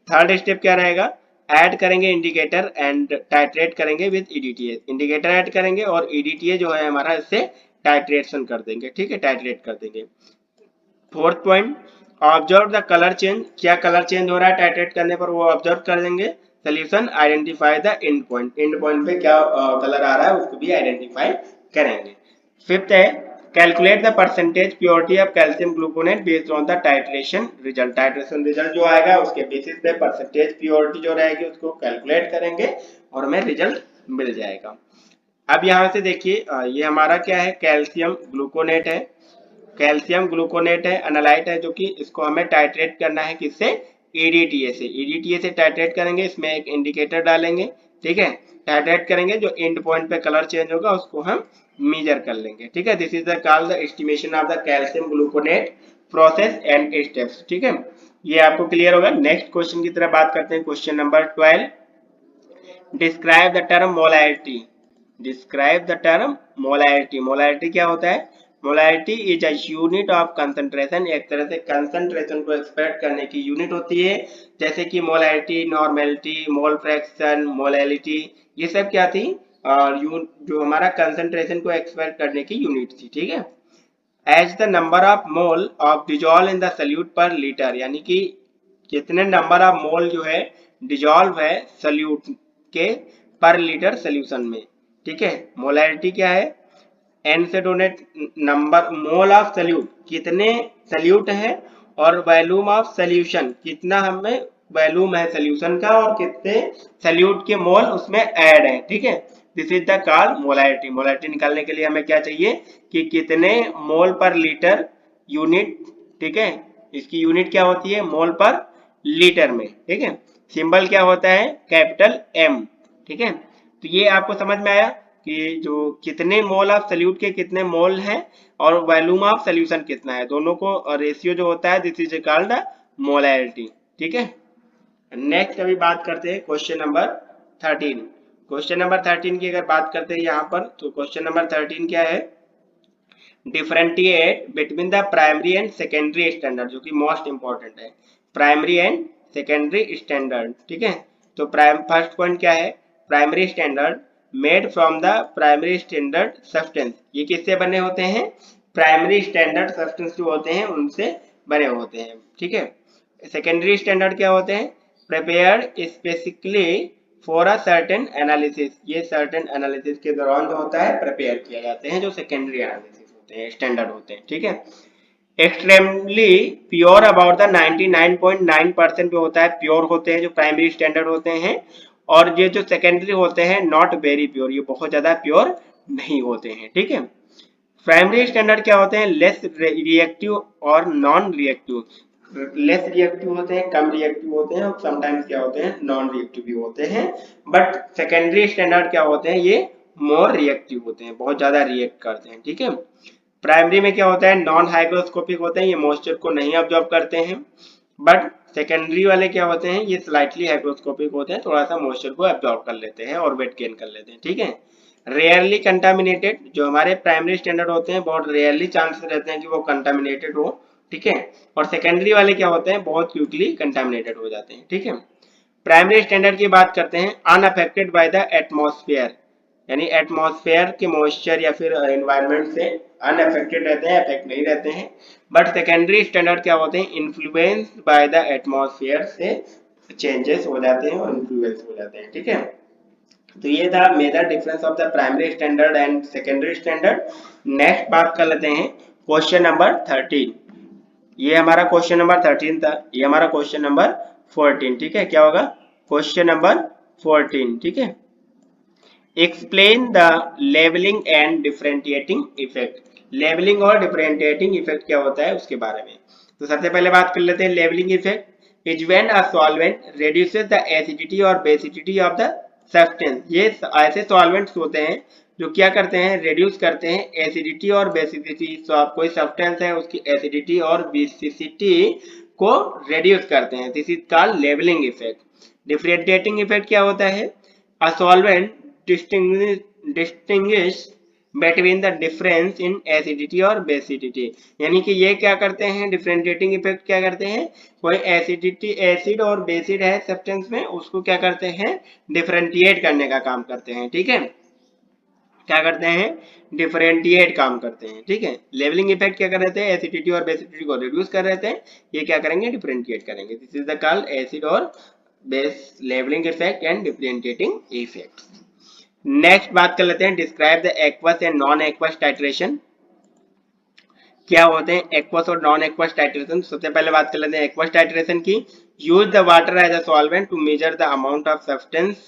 थर्ड स्टेप क्या रहेगा, ऐड करेंगे इंडिकेटर एंड टाइट्रेट करेंगे विद ईडीटीए, इंडिकेटर ऐड करेंगे और ईडीटीए जो है हमारा इससे टाइट्रेशन कर देंगे, ठीक है, टाइट्रेट कर देंगे। Fourth point, observe the colour change, क्या कलर चेंज हो रहा है टाइट्रेट करने पर वो ऑब्जर्व कर लेंगे। Solution, identify the end point, and point पे क्या कलर आ रहा है उसको भी आइडेंटिफाई करेंगे। फिफ्थ है, calculate the percentage purity of calcium gluconate based on the titration result, titration result जो आएगा उसके बेसिस पे परसेंटेज प्योरिटी जो रहेगी उसको कैलकुलेट करेंगे और हमें रिजल्ट मिल जाएगा। अब यहाँ से देखिए ये हमारा क्या है, कैल्शियम ग्लूकोनेट है, कैल्शियम ग्लूकोनेट है, एनालाइट है, जो कि इसको हमें टाइट्रेट करना है किससे, ईडीटीए से, ईडीटीए से टाइट्रेट करेंगे, इसमें एक इंडिकेटर डालेंगे, ठीक है, टाइट्रेट करेंगे, जो एंड पॉइंट पे कलर चेंज होगा उसको हम मेजर कर लेंगे, ठीक है। This is the called the estimation of the calcium gluconate process and steps, ठीक है, ये आपको क्लियर होगा। नेक्स्ट क्वेश्चन की तरफ बात करते हैं, question number 12, describe the term molarity, describe the term molarity, molarity क्या होता है, molarity is a unit of concentration, एक तरह से कंसंट्रेशन को एक्सप्रेस करने की यूनिट होती है, जैसे कि molarity, normality, mole fraction, molality, ये सब क्या थी, और जो हमारा कंसंट्रेशन को एक्सप्रेस करने की यूनिट थी, ठीक है। As the number of mole of dissolve in the solute per litre, यानी कि कितने नंबर ऑफ मोल जो है डिजोल्व है सल्यूट के पर लीटर सोल्यूशन में, ठीक है। मोलैरिटी क्या है, एन से donate number mole of solute, कितने सल्यूट है, और वॉल्यूम ऑफ सॉल्यूशन, कितना हमें वॉल्यूम है सॉल्यूशन का और कितने सल्यूट के मोल उसमें ऐड है, ठीक है। This is the called molarity, molarity निकालने के लिए हमें क्या चाहिए कि कितने मोल पर लीटर यूनिट, ठीक है, इसकी यूनिट क्या होती है, मोल पर लीटर में, ठीक है। सिंबल क्या होता है, कैपिटल एम, ठीक है। तो ये आपको समझ में आया कि जो कितने मोल ऑफ सल्यूट के कितने मोल हैं और वॉल्यूम ऑफ सॉल्यूशन कितना है, दोनों को रेशियो जो होता है, दिस इज कॉल्ड मोलैरिटी, ठीक है। नेक्स्ट अभी बात करते हैं क्वेश्चन नंबर 13, क्वेश्चन नंबर 13 की अगर बात करते हैं यहाँ पर, तो क्वेश्चन नंबर 13 क्या है, differentiate between the primary and secondary standard, जो कि मोस्ट इंपॉर्टेंट है, प्राइमरी एंड सेकेंडरी स्टैंडर्ड, ठीक है। तो फर्स्ट पॉइंट क्या है, primary standard made from the primary standard substance, ये किससे बने होते हैं, प्राइमरी स्टैंडर्ड सब्सटेंस जो होते हैं उनसे बने होते हैं, ठीक है। सेकेंडरी स्टैंडर्ड क्या होते हैं, prepared specifically for a certain analysis, ये सर्टेन एनालिसिस के दौरान जो होता है प्रिपेयर किया जाते हैं, जो सेकेंडरी एनालिसिस होते हैं, स्टैंडर्ड होते हैं, ठीक है। एक्सट्रीमली प्योर अबाउट द 99.9% जो होता है प्योर होते हैं, जो प्राइमरी स्टैंडर्ड होते हैं, और ये जो सेकेंडरी होते हैं नॉट वेरी प्योर, ये बहुत ज्यादा प्योर नहीं होते हैं, ठीक है। प्राइमरी स्टैंडर्ड क्या होते हैं, लेस रिएक्टिव और नॉन रिएक्टिव, लेस रिएक्टिव होते हैं, कम रिएक्टिव होते हैं, और समटाइम्स क्या होते हैं, नॉन रिएक्टिव भी होते हैं। बट सेकेंडरी स्टैंडर्ड क्या होते हैं, ये मोर रिएक्टिव होते हैं, बहुत ज्यादा रिएक्ट करते हैं, ठीक है। प्राइमरी में क्या होता है, नॉन हाइग्रोस्कोपिक होते हैं, ये मॉइस्चर को नहीं ऑब्जॉर्व करते हैं, बट सेकेंडरी वाले क्या होते हैं, ये स्लाइटली हाइग्रोस्कोपिक होते हैं, थोड़ा सा मॉइस्चर को एब्जॉर्ब कर लेते हैं और वेट गेन कर लेते हैं, ठीक है। रेयरली कंटामिनेटेड, जो हमारे प्राइमरी स्टैंडर्ड होते हैं बहुत रेयरली चांसेस रहते हैं कि वो कंटामिनेटेड हो, ठीक है। और सेकेंडरी वाले क्या होते हैं, बहुत क्विकली कंटामिनेटेड हो जाते हैं, ठीक है। प्राइमरी स्टैंडर्ड की बात करते हैं, अनअफेक्टेड बाय द एटमॉस्फेयर, यानी एटमॉस्फेयर के मॉइस्चर या फिर एनवायरनमेंट से अनअफेक्टेड रहते हैं, अफेक्ट नहीं रहते हैं। बट सेकेंडरी स्टैंडर्ड क्या होते हैं, इन्फ्लुएंस्ड बाय द एटमॉस्फेयर से चेंजेस हो जाते हैं और इन्फ्लुएंस हो जाते हैं, ठीक है। तो ये था major difference of the primary standard and secondary standard. Next बात कर लेते हैं क्वेश्चन नंबर 13, ये हमारा क्वेश्चन नंबर 13 था, ये हमारा क्वेश्चन नंबर 14, ठीक है। क्या होगा, क्वेश्चन नंबर 14, ठीक है। Explain the labelling and differentiating effect, labelling और डिफरेंशिएटिंग इफेक्ट क्या होता है उसके बारे में। तो सबसे पहले बात कर लेते हैं labelling effect, is when a solvent reduces the acidity और बेसिडिटी ऑफ द सब्सटेंस, ये ऐसे सॉल्वेंट्स होते हैं जो क्या करते हैं, रिड्यूस करते हैं एसिडिटी और बेसिडिटी, तो आप कोई सब्सटेंस है उसकी एसिडिटी और बेसिडिटी को रिड्यूस करते हैं, this is called labelling effect. Differentiating effect क्या होता है, a solvent distinguish between the difference in acidity और बेसिडिटी। यानी कि ये क्या करते हैं, डिफरेंशिएटिंग इफेक्ट क्या करते हैं, कोई एसिडिटी एसिड और बेसिड है सब्सटेंस में, उसको क्या करते हैं, डिफरेंशिएट करने का काम करते हैं। ठीक है, क्या करते हैं, डिफरेंशिएट काम करते हैं। ठीक है, लेवलिंग इफेक्ट क्या कर रहे थे, एसिडिटी और बेसिडिटी को रिड्यूस कर रहे थे, ये क्या करेंगे, डिफरेंशिएट करेंगे। This is the called acid और base levelling effect and differentiating effect. Next बात कर लेते हैं, describe the aqueous and non aqueous titration. क्या होते हैं एक्वस और नॉन एक्वस टाइट्रेशन। सबसे पहले बात कर लेते हैं एक्वस टाइट्रेशन की। Use the water as a solvent to measure the amount of substance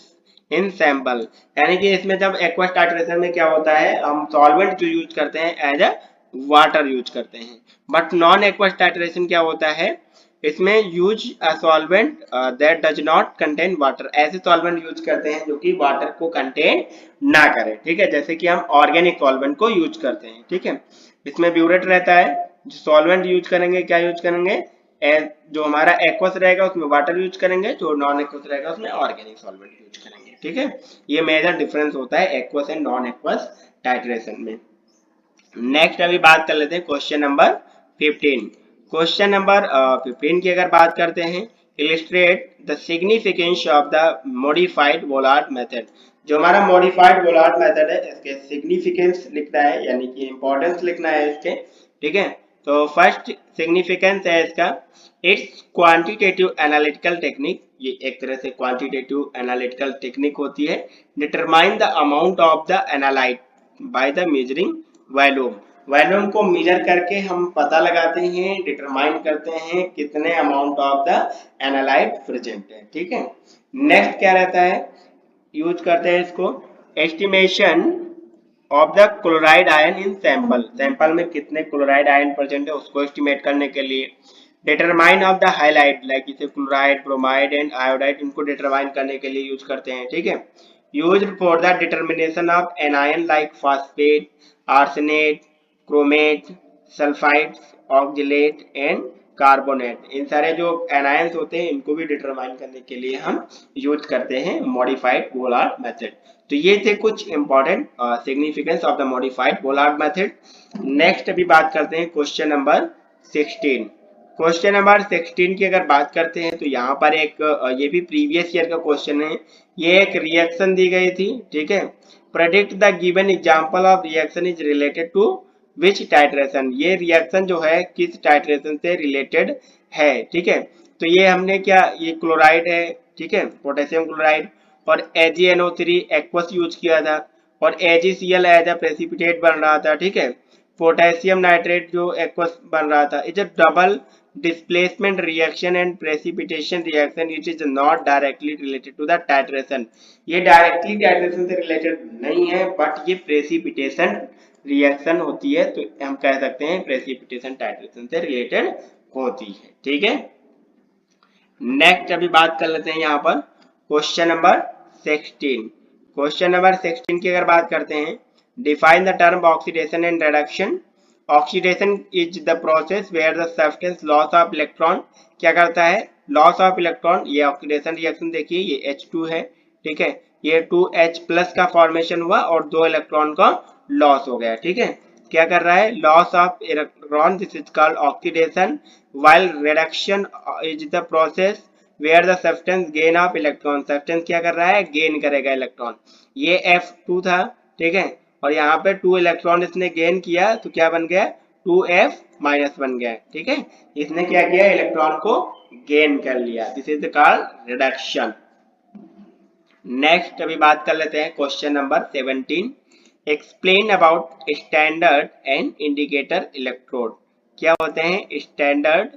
in sample. यानी कि इसमें जब एक्वस टाइट्रेशन में क्या होता है, हम सॉल्वेंट जो यूज करते हैं एज अ वाटर यूज करते हैं। बट नॉन एक्वस टाइट्रेशन क्या होता है, इसमें use a solvent that does not contain water. ऐसे सॉल्वेंट यूज करते हैं जो कि वाटर को कंटेन ना करें। ठीक है, जैसे कि हम ऑर्गेनिक सॉल्वेंट को यूज करते हैं। ठीक है, इसमें ब्यूरेट रहता है। जो सॉल्वेंट यूज करेंगे, क्या यूज करेंगे, जो हमारा एक्वस रहेगा उसमें वाटर यूज करेंगे, जो नॉन एक्वस रहेगा उसमें ऑर्गेनिक सॉल्वेंट यूज करेंगे। ठीक है, ये मेजर डिफरेंस होता है aqueous and non aqueous titration में। नेक्स्ट अभी बात कर लेते हैं क्वेश्चन नंबर 15। क्वेश्चन नंबर 15 की अगर बात करते हैं, illustrate the significance of the modified Volhard method. जो हमारा मॉडिफाइड वोलार्ड मेथड है, इसके सिग्निफिकेंस लिखना है, यानी कि इंपॉर्टेंस लिखना है इसके। ठीक है, तो फर्स्ट सिग्निफिकेंस है इसका, इट्स क्वांटिटेटिव एनालिटिकल टेक्निक। ये एक तरह से क्वांटिटेटिव एनालिटिकल टेक्निक होती है। Determine the amount of the analyte by the measuring volume. Volume को मेजर करके हम पता लगाते हैं, डिटरमाइन करते हैं कितने amount of the analyte present है। ठीक है, नेक्स्ट क्या रहता है, यूज करते हैं इसको, estimation of the chloride ion in sample. Sample में कितने क्लोराइड आयन प्रेजेंट है उसको एस्टिमेट करने के लिए। Determine of the halide, like इसे क्लोराइड, ब्रोमाइड एंड आयोडाइड, इनको डिटरमाइन करने के लिए यूज करते हैं। ठीक है, use for the determination of anion like phosphate, arsenate, chromate, sulphides, oxalate and carbonate. इन सारे जो एनायंस होते हैं इनको भी डिटरमाइन करने के लिए हम यूज करते हैं मॉडिफाइड वोलार्ड मेथड। तो ये थे कुछ important significance of the modified Volhard method. Next अभी बात करते हैं क्वेश्चन नंबर 16। क्वेश्चन नंबर 16 की अगर बात करते हैं तो यहाँ पर एक ये भी प्रीवियस ईयर का क्वेश्चन है। ये एक रिएक्शन दी गई थी। ठीक है, predict the given example of reaction is related to which titration. ये रिएक्शन जो है किस टाइट्रेशन से रिलेटेड है। ठीक है, तो ये हमने क्या, ये क्लोराइड है, ठीक है, पोटेशियम क्लोराइड, और AgNO3 एक्वस यूज किया था, और AgCl एज अ प्रेसिपिटेट बन रहा था। ठीक है, पोटेशियम नाइट्रेट जो एक्वस बन रहा था। It's a double displacement reaction and precipitation reaction which is not directly related to the titration। ये डायरेक्टली टाइट्रेशन से रिलेटेड नहीं है, बट ये प्रेसिपिटेशन रिएक्शन होती है, तो हम कह सकते हैं प्रेसिपिटेशन टाइट्रेशन से रिलेटेड होती है। ठीक है, नेक्स्ट अभी बात कर लेते हैं यहाँ पर क्वेश्चन नंबर 16। क्वेश्चन नंबर 16 की अगर बात करते हैं, define the term oxidation and reduction. Oxidation is the process where the substance loss of electron क्या करता है, लॉस ऑफ इलेक्ट्रॉन। ये ऑक्सीडेशन रिएक्शन देखिए, ये H2 है। ठीक है, ये 2H प्लस का फॉर्मेशन हुआ और 2 इलेक्ट्रॉन का लॉस हो गया। ठीक है, क्या कर रहा है, loss of electron, this is called oxidation. while reduction is the process where the substance gain of electron। substance क्या कर रहा है, गेन करेगा इलेक्ट्रॉन। ये F2 था। ठीक है, और यहाँ पे 2 इलेक्ट्रॉन इसने गेन किया तो क्या बन गया, 2F माइनस बन गया। ठीक है, इसने क्या किया, इलेक्ट्रॉन को गेन कर लिया। This is called reduction. Next अभी बात कर लेते हैं question number 17। Explain about standard and indicator electrode. क्या होते हैं standard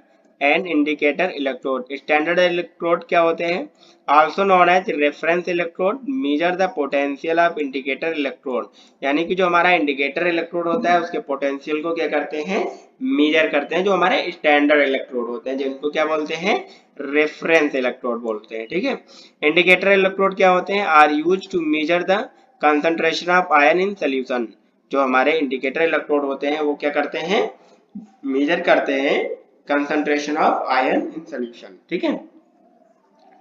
and indicator electrode. Standard electrode क्या होते हैं, also known as reference electrode, measure the potential of indicator electrode. यानी कि जो हमारा इंडिकेटर इलेक्ट्रोड होता है उसके पोटेंशियल को क्या करते हैं, मेजर करते हैं। जो हमारे स्टैंडर्ड इलेक्ट्रोड होते हैं जिनको क्या बोलते हैं, रेफरेंस इलेक्ट्रोड बोलते हैं। ठीक है, इंडिकेटर इलेक्ट्रोड क्या होते हैं, are use to measure the concentration of ion in solution. जो हमारे इंडिकेटर इलेक्ट्रोड होते हैं वो क्या करते हैं, मेजर करते हैं concentration of ion in solution. ठीक है,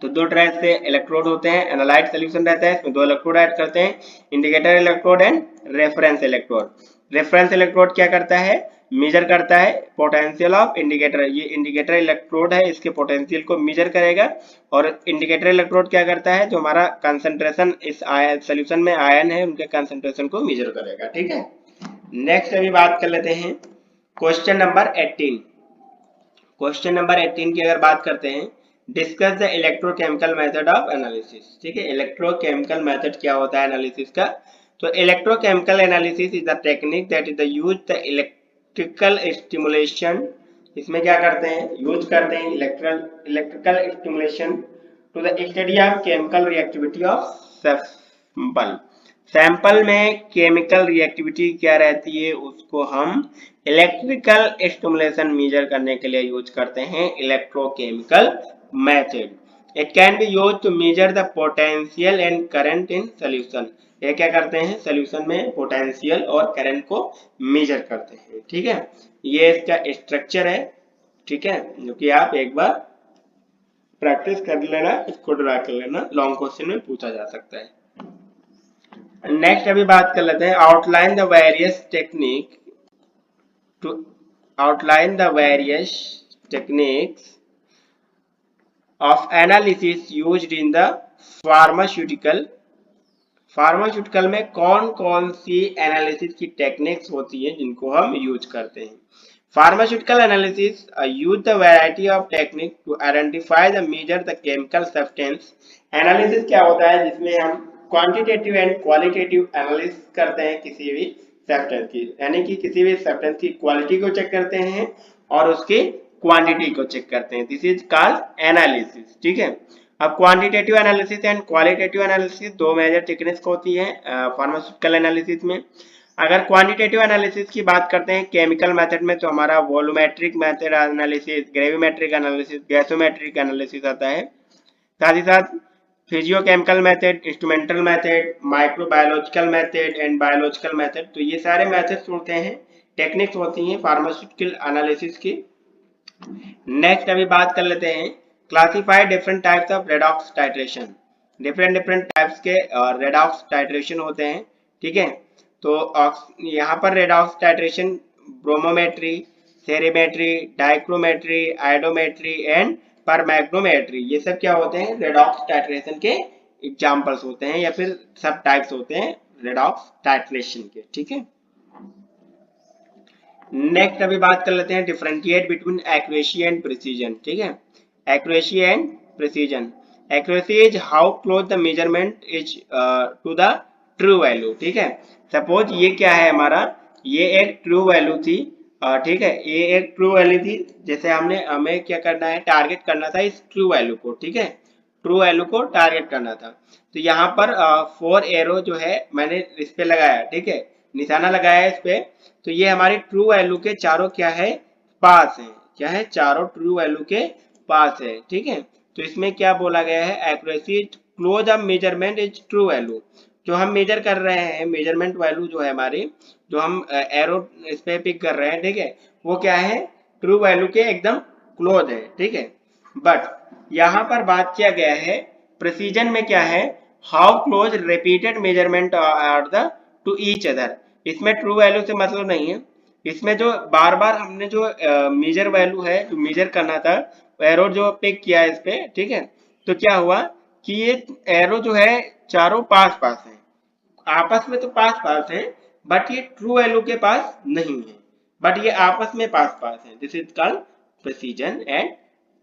तो दो तरह से इलेक्ट्रोड होते हैं, एनालाइट सोल्यूशन रहता है, इसमें दो इलेक्ट्रोड ऐड करते हैं, indicator electrode and reference electrode. Reference electrode क्या करता है, मेजर करता है पोटेंशियल ऑफ इंडिकेटर, ये इंडिकेटर इलेक्ट्रोड है, इसके पोटेंशियल को मेजर करेगा। और इंडिकेटर इलेक्ट्रोड क्या करता है, जो हमारा कंसंट्रेशन इस सोल्यूशन में आयन है उनके कंसंट्रेशन को मेजर करेगा। ठीक है, नेक्स्ट अभी बात कर लेते हैं क्वेश्चन नंबर 18। क्वेश्चन नंबर 18 की अगर बात करते हैं, discuss the electrochemical method of analysis. ठीक है, इलेक्ट्रोकेमिकल मेथड क्या होता है एनालिसिस का, तो electrochemical analysis is the technique that is the use the electrical stimulation. इसमें क्या करते हैं, यूज करते हैं electrical stimulation to the study of chemical reactivity of sample. Sample में केमिकल रिएक्टिविटी क्या रहती है, उसको हम इलेक्ट्रिकल स्टिमुलेशन मेजर करने के लिए यूज करते हैं electrochemical method. It can be use to measure the potential and current in solution. ये क्या करते हैं, सॉल्यूशन में पोटेंशियल और करंट को मेजर करते हैं। ठीक है, ये इसका स्ट्रक्चर है। ठीक है, जो कि आप एक बार प्रैक्टिस कर लेना, इसको ड्रा कर लेना, लॉन्ग क्वेश्चन में पूछा जा सकता है। नेक्स्ट अभी बात कर लेते हैं, outline the various technique to outline the various techniques of analysis used in the pharmaceutical. Pharmaceutical में कौन कौन सी एनालिसिस की टेक्निक्स होती है जिनको हम यूज करते हैं। Pharmaceutical analysis use the variety of technique to identify the measure the chemical substance. Analysis क्या होता है, जिसमें हम क्वांटिटेटिव एंड क्वालिटेटिव एनालिसिस करते हैं किसी भी सब्सटेंस की, यानी कि किसी भी सब्सटेंस की क्वालिटी को चेक करते हैं और उसकी क्वांटिटी को चेक करते हैं। This is called analysis. ठीक है, अब quantitative analysis and qualitative analysis दो मेजर टेक्निक्स होती है फार्मास्यूटिकल एनालिसिस में। अगर क्वांटिटेटिव एनालिसिस की बात करते हैं केमिकल मेथड में, तो हमारा volumetric method analysis, gravimetric analysis, gasometric analysis आता है। साथ ही साथ physiochemical method, instrumental method, microbiological method and biological method, तो ये सारे मेथड्स होते हैं, टेक्निक्स होती हैं फार्मास्यूटिकल एनालिसिस की। नेक्स्ट अभी बात कर लेते हैं, classify different types of redox titration. Different types के रेडॉक्स टाइट्रेशन होते हैं। ठीक है, तो यहाँ पर रेडॉक्स टाइट्रेशन ब्रोमोमेट्री, सेरीमेट्री, डाइक्रोमेट्री, आयोडोमेट्री एंड परमैग्नोमेट्री, ये सब क्या होते हैं, रेडॉक्स टाइट्रेशन के एग्जांपल्स होते हैं या फिर सब टाइप्स होते हैं रेडॉक्स टाइट्रेशन के। ठीक है, नेक्स्ट अभी बात कर लेते हैं, differentiate between accuracy and precision. ठीक है, accuracy and precision. Accuracy is how close the measurement is to the true value. ठीक है, सपोज ये क्या है हमारा, ये एक ट्रू वैल्यू थी। ठीक है, ये एक ट्रू वैल्यू थी, जैसे हमें क्या करना है, टारगेट करना था इस ट्रू वैल्यू को। ठीक है, ट्रू वैल्यू को टारगेट करना था। तो यहाँ पर 4 एरो जो है मैंने इस पे लगाया। ठीक है, निशाना लगाया इस पे, तो ये हमारी ट्रू वैल्यू के चारों क्या है, पास है। क्या है, चारों ट्रू वैल्यू के पास है। ठीक है, तो इसमें क्या बोला गया है, accuracy close of measurement is true value. जो हम मेजर कर रहे हैं, मेजरमेंट वैल्यू जो है हमारी, जो हम एरो इस पे पिक कर रहे हैं, ठीक है, वो क्या है, ट्रू वैल्यू के एकदम क्लोज है। ठीक है, बट यहाँ पर बात किया गया है प्रिसीजन में, क्या है, how close repeated measurement are the to each other. इसमें ट्रू वैल्यू से मतलब नहीं है, इसमें जो बार बार हमने जो मेजर वैल्यू है, जो मेजर करना था, एरो जो पिक किया इस पे। ठीक है, तो क्या हुआ कि ये एरो जो है चारों पास पास है, आपस में तो पास पास है, बट ये ट्रू वैल्यू के पास नहीं है, बट ये आपस में पास पास है। This is called precision and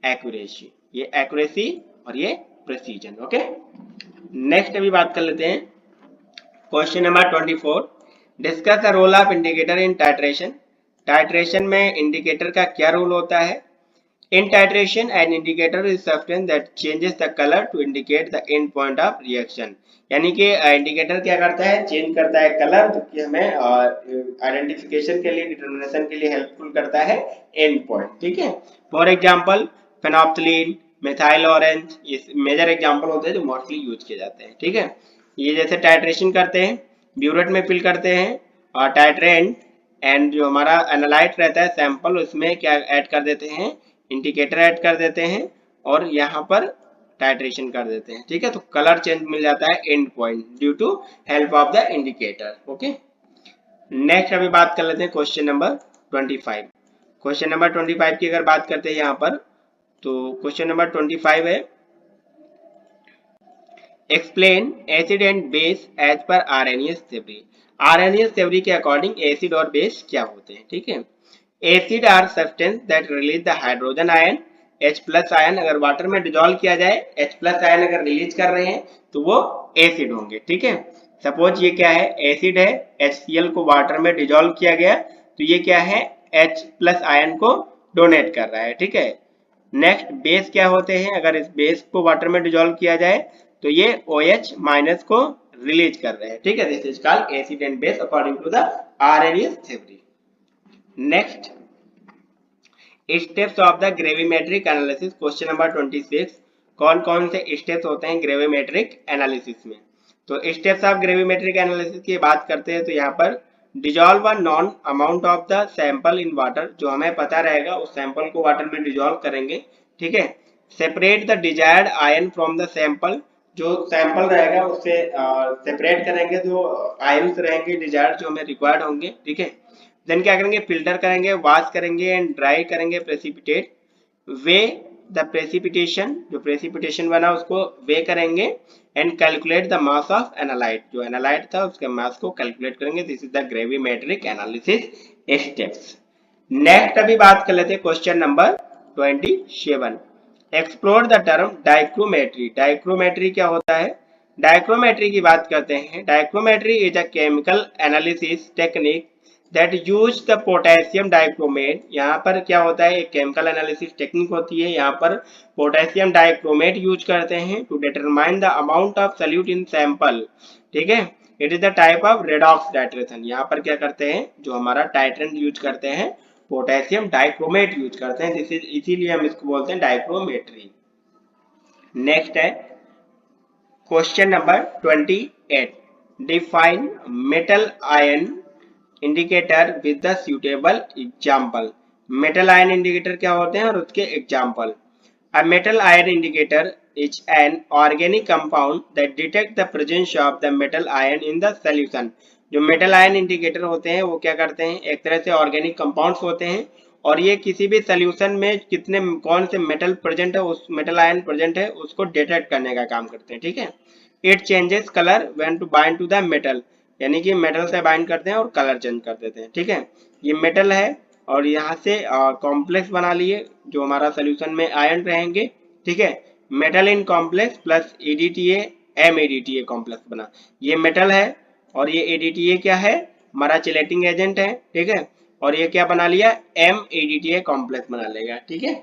accuracy. ये एक्यूरेसी और ये प्रिसीजन। ओके, नेक्स्ट अभी बात कर लेते हैं question number 24। Discuss the role of indicator in titration. Titration में इंडिकेटर का क्या रोल होता है। In titration, an indicator is substance that changes the color to indicate the end point of reaction. यानी कि इंडिकेटर क्या करता है, चेंज करता है कलर, जो कि हमें आइडेंटिफिकेशन के लिए, डिटरमिनेशन के लिए हेल्पफुल करता है एंड पॉइंट। ठीक है, फॉर एग्जांपल फेनोप्थलीन, मिथाइल ऑरेंज, ये मेजर एग्जांपल होते हैं जो मोस्टली यूज किए जाते हैं। ठीक है, ये जैसे टाइट्रेशन करते हैं, ब्यूरेट में फिल करते हैं, और टाइट्रेंट एंड जो हमारा एनालाइट रहता है सैंपल, उसमें क्या ऐड कर देते हैं, इंडिकेटर ऐड कर देते हैं, और यहाँ पर टाइट्रेशन कर देते हैं, ठीक है। तो कलर चेंज मिल जाता है end point due to help of the indicator. Okay, next अभी बात कर लेते हैं क्वेश्चन नंबर 25। क्वेश्चन नंबर 25 की अगर बात करते हैं यहाँ पर, तो क्वेश्चन नंबर 25 है explain acid and base as per Arrhenius theory. Arrhenius theory के अकॉर्डिंग एसिड और बेस क्या होते हैं, ठीक है। Acid are substance that release the hydrogen ion, H plus ion अगर वाटर में डिजोल्व किया जाए, H प्लस आयन अगर रिलीज कर रहे हैं तो वो एसिड होंगे, ठीक है। सपोज ये क्या है, एसिड है, HCl को वाटर में डिजोल्व किया गया तो ये क्या है, H प्लस आयन को डोनेट कर रहा है, ठीक है। नेक्स्ट बेस क्या होते हैं, अगर इस बेस को वाटर में डिजोल्व किया जाए तो ये OH माइनस को रिलीज कर रहे हैं, ठीक है। This is called acid and base according to the Arrhenius theory. Next steps of the gravimetric analysis, question number 26। कौन कौन से स्टेप्स होते हैं ग्रेविमेट्रिक एनालिसिस में। तो स्टेप्स ऑफ ग्रेविमेट्रिक एनालिसिस की बात करते हैं तो यहाँ पर dissolve a non amount of the sample in water, जो हमें पता रहेगा उस सैंपल को वाटर में डिजोल्व करेंगे, ठीक है। Separate the desired ion from the sample, जो सैंपल रहेगा उससे सेपरेट करेंगे, जो आयन्स रहेंगे डिजायर्ड जो हमें रिक्वायर्ड होंगे, ठीक है। देन क्या करेंगे, फिल्टर करेंगे, वॉश करेंगे एंड ड्राई करेंगे, प्रेसिपिटेट वे द प्रेसिपिटेशन, जो प्रेसिपिटेशन बना उसको वे करेंगे and calculate the mass of analyte, जो एनालाइट था उसके मास को कैलकुलेट करेंगे। This is the gravimetric analysis steps. Next अभी बात कर लेते हैं question number 27। Explore the term dichrometry. Dichrometry क्या होता है, डाइक्रोमेट्री की बात करते हैं। Dichrometry is a chemical analysis technique that use the potassium dichromate. यहाँ पर क्या होता है, एक केमिकल एनालिसिस टेक्निक होती है, यहाँ पर पोटेशियम डाइक्रोमेट यूज करते हैं to determine the amount of solute in sample, ठीक है। It is the type of redox titration. यहाँ पर क्या करते हैं, जो हमारा टाइट्रेंट यूज करते हैं पोटेशियम डाइक्रोमेट यूज करते हैं, इसीलिए हम इसको बोलते हैं डाइक्रोमेट्री। नेक्स्ट है question number 28। Define metal ion indicator with the suitable example. Metal ion indicator क्या होते हैं और उसके example. A metal ion indicator is an organic compound that detect the presence of the metal ion in the solution. जो मेटल आयन इंडिकेटर होते हैं वो क्या करते हैं, एक तरह से ऑर्गेनिक कंपाउंड्स होते हैं और ये किसी भी सॉल्यूशन में कितने कौन से मेटल प्रेजेंट है, उस मेटल आयन प्रेजेंट है उसको डिटेक्ट करने का काम करते हैं, ठीक है। It changes colour when to bind to the metal, यानी कि मेटल से बाइंड करते हैं और कलर चेंज कर देते हैं, ठीक है। ये मेटल है और यहाँ से कॉम्प्लेक्स बना लिए, जो हमारा सोल्यूशन में आयन रहेंगे, ठीक है। Metal in complex plus EDTA MEDTA complex बना, ये मेटल है और ये EDTA क्या है, हमारा चिलेटिंग एजेंट है, ठीक है। और ये क्या बना लिया, MEDTA कॉम्प्लेक्स बना लेगा, ठीक है।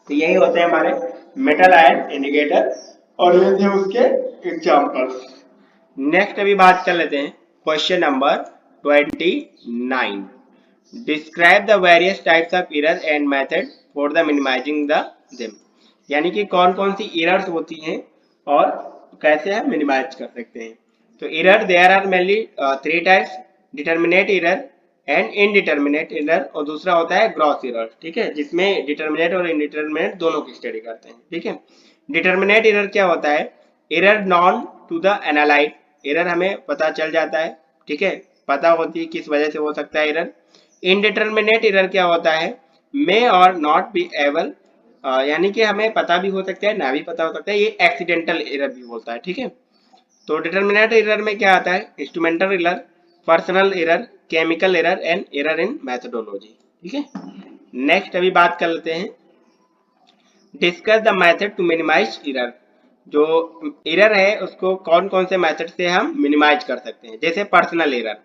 तो यही होते हैं हमारे मेटल आयन इंडिकेटर और ये थे उसके एग्जाम्पल्स। नेक्स्ट अभी बात कर लेते हैं question number 29। Describe the various types of error and method for the minimising the them, यानी कि कौन कौन सी एरर्स होती हैं और कैसे हम मिनिमाइज कर सकते हैं। तो error there are mainly 3 types, determinate error and indeterminate error और दूसरा होता है ग्रॉस एरर, ठीक है, जिसमें डिटर्मिनेट और इनडिटर्मिनेट दोनों की स्टडी करते हैं, ठीक है। डिटर्मिनेट एरर क्या होता है, error known to the analyte, error हमें पता चल जाता है, ठीक है, पता होती है किस वजह से हो सकता है एरर। इनडिटर्मिनेट एरर क्या होता है, मे और नॉट बी एबल, यानी कि हमें पता भी हो सकता है ना भी पता हो सकता है, ये एक्सीडेंटल एरर भी बोलता है, ठीक है। तो डिटर्मिनेट एरर में क्या आता है, instrumental error, personal error, chemical error and error in methodology, ठीक है। नेक्स्ट अभी बात कर लेते हैं discuss the method to minimise error. जो एरर है उसको कौन कौन से मेथड से हम मिनिमाइज कर सकते हैं। जैसे पर्सनल एरर,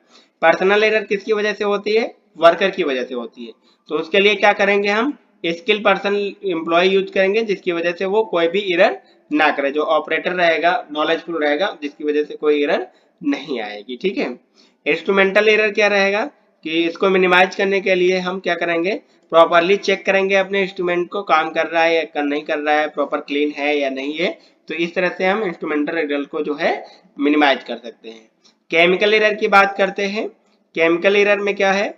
पर्सनल एरर किसकी वजह से होती है, वर्कर की वजह से होती है। तो उसके लिए क्या करेंगे, हम स्किल पर्सन एम्प्लॉय यूज करेंगे जिसकी वजह से वो कोई भी एरर ना करे, जो ऑपरेटर रहेगा नॉलेजफुल रहेगा जिसकी वजह से कोई एरर नहीं आएगी, ठीक है। इंस्ट्रूमेंटल एरर क्या रहेगा कि इसको मिनिमाइज करने के लिए हम क्या करेंगे, प्रॉपरली चेक करेंगे अपने इंस्ट्रूमेंट को काम कर रहा है या नहीं कर रहा है, प्रॉपर क्लीन है या नहीं है। तो इस तरह से हम इंस्ट्रूमेंटल एरर को जो है मिनिमाइज कर सकते हैं। केमिकल एरर की बात करते हैं। केमिकल एरर में क्या है,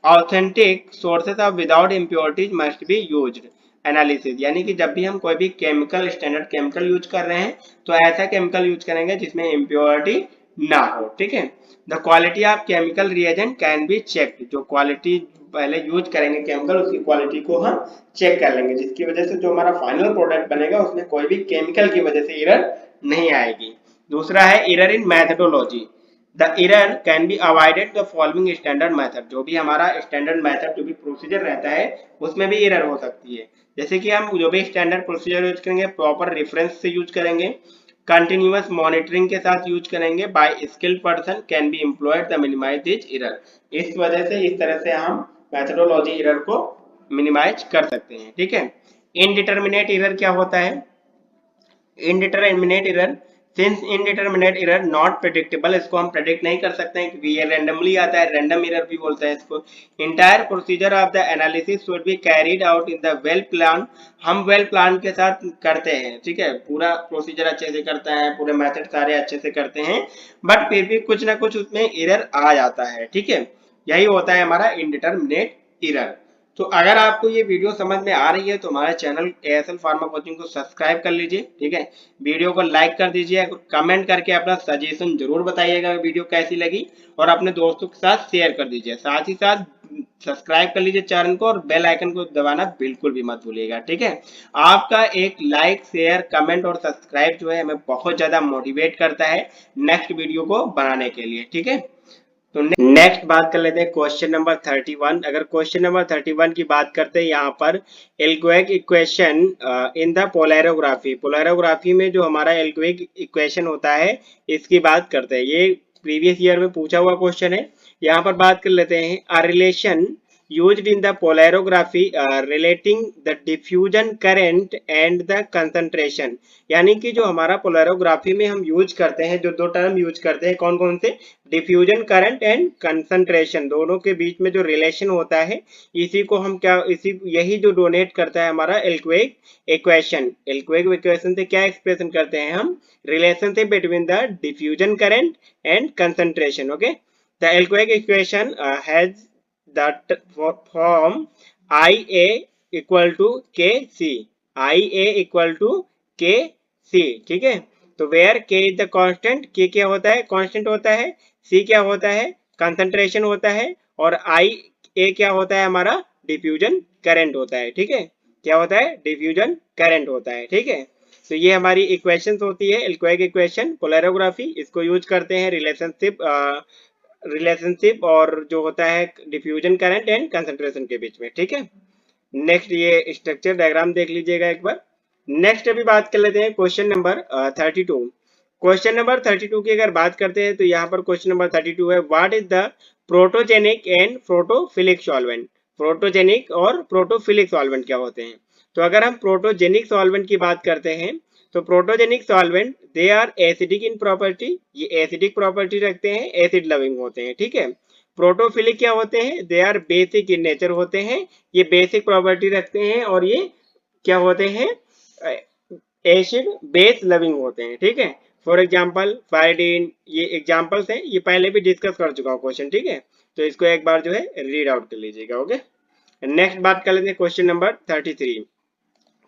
authentic sources of without impurities must be used analysis, यानी कि जब भी हम कोई भी केमिकल स्टैंडर्ड केमिकल यूज कर रहे हैं तो ऐसा केमिकल यूज करेंगे जिसमें इम्प्योरिटी ना हो, ठीक है। The quality of chemical reagent can be check, जो क्वालिटी पहले यूज करेंगे केमिकल उसकी क्वालिटी को हम चेक कर लेंगे, जिसकी वजह से जो हमारा फाइनल प्रोडक्ट बनेगा उसमें कोई भी केमिकल की वजह से एरर नहीं आएगी। दूसरा है error in methodology, the error can be avoided the following standard method, जो भी हमारा स्टैंडर्ड मेथड जो भी प्रोसीजर रहता है उसमें भी एरर हो सकती है। जैसे कि हम जो भी स्टैंडर्ड प्रोसीजर यूज करेंगे प्रॉपर रेफरेंस से यूज करेंगे, कंटिन्यूअस मॉनिटरिंग के साथ यूज करेंगे, by skilled person can be employed the minimise this error. इस वजह से इस तरह से हम मेथडोलॉजी एरर को मिनिमाइज कर सकते हैं, ठीक है। इनडिटर्मिनेट एरर क्या होता है? Indeterminate error, since indeterminate error not predictable, इसको हम प्रेडिक्ट नहीं कर सकते हैं क्योंकि ये रैंडमली आता है, रैंडम एरर भी बोलते हैं इसको। Entire procedure of the analysis should be carried out in the well plan, हम वेल प्लान के साथ करते हैं, ठीक है, पूरा प्रोसीजर अच्छे से करते हैं, पूरे मेथड सारे अच्छे से करते हैं, बट फिर भी कुछ ना कुछ उसमें एरर आ जाता है, ठीक है। यही होता है हमारा इनडिटर्मिनेट एरर। तो अगर आपको ये वीडियो समझ में आ रही है तो हमारे चैनल एएसएल फार्मा कोचिंग को सब्सक्राइब कर लीजिए, ठीक है। वीडियो को लाइक कर दीजिए, कमेंट करके अपना सजेशन जरूर बताइएगा वीडियो कैसी लगी, और अपने दोस्तों के साथ शेयर कर दीजिए। साथ ही साथ सब्सक्राइब कर लीजिए चैनल को और बेल आइकन को दबाना बिल्कुल भी मत भूलिएगा, ठीक है। आपका एक लाइक शेयर कमेंट और सब्सक्राइब जो है हमें बहुत ज्यादा मोटिवेट करता है नेक्स्ट वीडियो को बनाने के लिए, ठीक है। तो नेक्स्ट बात कर लेते हैं क्वेश्चन नंबर 31। अगर क्वेश्चन नंबर 31 की बात करते हैं यहाँ पर Ilkovic equation in the polarography, polarography में जो हमारा एल्कोइक इक्वेशन होता है इसकी बात करते हैं। ये प्रीवियस ईयर में पूछा हुआ क्वेश्चन है। यहाँ पर बात कर लेते हैं a relation used in the polarography relating the diffusion current and the concentration, यानी कि जो हमारा पोलैरोग्राफी में हम यूज करते हैं जो दो टर्म यूज करते हैं कौन कौन से, डिफ्यूजन करंट एंड कंसंट्रेशन, दोनों के बीच में जो रिलेशन होता है इसी को हम क्या, इसी यही जो डोनेट करता है हमारा एल्कोइक इक्वेशन। एल्कोइक इक्वेशन से क्या एक्सप्रेशन करते हैं हम, relationship between the diffusion current and concentration, okay. The Ilkovic equation has that form IA equal to KC, IA equal to KC, ठीक है। तो where K is the constant, K क्या होता है, कांस्टेंट होता है, C क्या होता है, कंसंट्रेशन होता है, और IA क्या होता है हमारा, डिफ्यूजन करंट होता है, ठीक है। क्या होता है, डिफ्यूजन करंट होता है, ठीक है। तो ये हमारी इक्वेशंस होती है एल्कोइक इक्वेशन पोलैरोग्राफी, इसको यूज करते हैं रिलेशनशिप और जो होता है डिफ्यूजन करंट एंड कंसंट्रेशन के बीच में, ठीक है। नेक्स्ट ये स्ट्रक्चर डायग्राम देख लीजिएगा एक बार। नेक्स्ट अभी बात कर लेते हैं क्वेश्चन नंबर 32। क्वेश्चन नंबर 32 की अगर बात करते हैं तो यहाँ पर क्वेश्चन नंबर 32 है, what is the protogenic and protophilic solvent. Protogenic और प्रोटोफिलिक सॉल्वेंट क्या होते हैं? तो अगर हम प्रोटोजेनिक सॉल्वेंट की बात करते हैं तो protogenic solvent they are acidic in property, ये एसिडिक प्रॉपर्टी रखते हैं, एसिड लविंग होते हैं, ठीक है। प्रोटोफिलिक क्या होते हैं, they are basic in nature होते हैं, ये बेसिक प्रॉपर्टी रखते हैं, और ये क्या होते हैं, एसिड बेस लविंग होते हैं, ठीक है। फॉर एग्जाम्पल पायरीडीन, ये एग्जाम्पल्स हैं, ये पहले भी डिस्कस कर चुका हूँ क्वेश्चन, ठीक है। तो इसको एक बार जो है रीड आउट कर लीजिएगा, ओके। नेक्स्ट बात कर लेते हैं क्वेश्चन नंबर 33।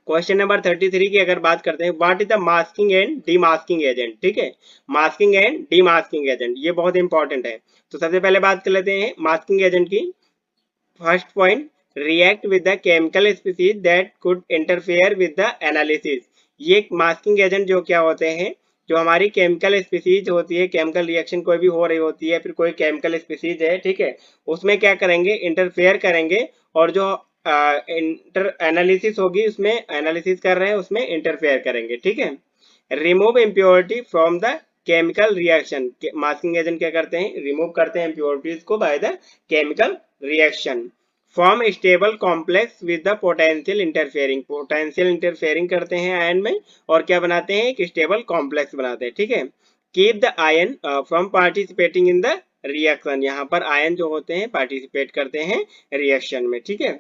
क्वेश्चन नंबर 33 की अगर बात करते हैं, what is the masking and demasking agent, ठीक है। मास्किंग एंड डीमास्किंग एजेंट ये बहुत इंपॉर्टेंट है। तो सबसे पहले बात कर लेते हैं मास्किंग एजेंट की। First point, react with the chemical species that could interfere with the analysis. ये मास्किंग एजेंट जो क्या होते हैं, जो हमारी केमिकल स्पीसीज होती है, केमिकल रिएक्शन कोई भी हो रही होती है, फिर कोई केमिकल स्पीसीज है, ठीक है, उसमें क्या करेंगे, इंटरफेयर करेंगे, और जो इंटर एनालिसिस होगी उसमें एनालिसिस कर रहे हैं उसमें इंटरफेयर करेंगे, ठीक है। Remove impurity from the chemical reaction, masking agent क्या करते हैं, रिमूव करते हैं इम्प्योरिटीज को by the chemical reaction. Form stable complex with the potential interfering, potential interfering करते हैं आयन में, और क्या बनाते हैं, एक स्टेबल कॉम्प्लेक्स बनाते हैं, ठीक है। Keep the ion from participating in the reaction, यहाँ पर आयन जो होते हैं पार्टिसिपेट करते हैं रिएक्शन में, ठीक है।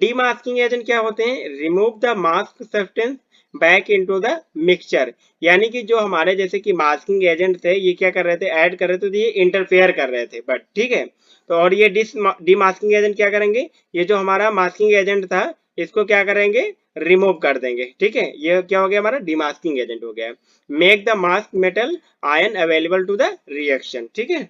डीमास्किंग एजेंट क्या होते हैं, remove the mask substance back into the mixture, यानी कि जो हमारे जैसे कि मास्किंग एजेंट थे ये क्या कर रहे थे, ऐड कर रहे थे, तो ये इंटरफेयर कर रहे थे, बट ठीक है। तो और ये डीमास्किंग एजेंट क्या करेंगे, ये जो हमारा मास्किंग एजेंट था इसको क्या करेंगे, रिमूव कर देंगे, ठीक है। ये क्या हो गया, हमारा डिमास्किंग एजेंट हो गया। Make the mask metal ion available to the reaction, ठीक है।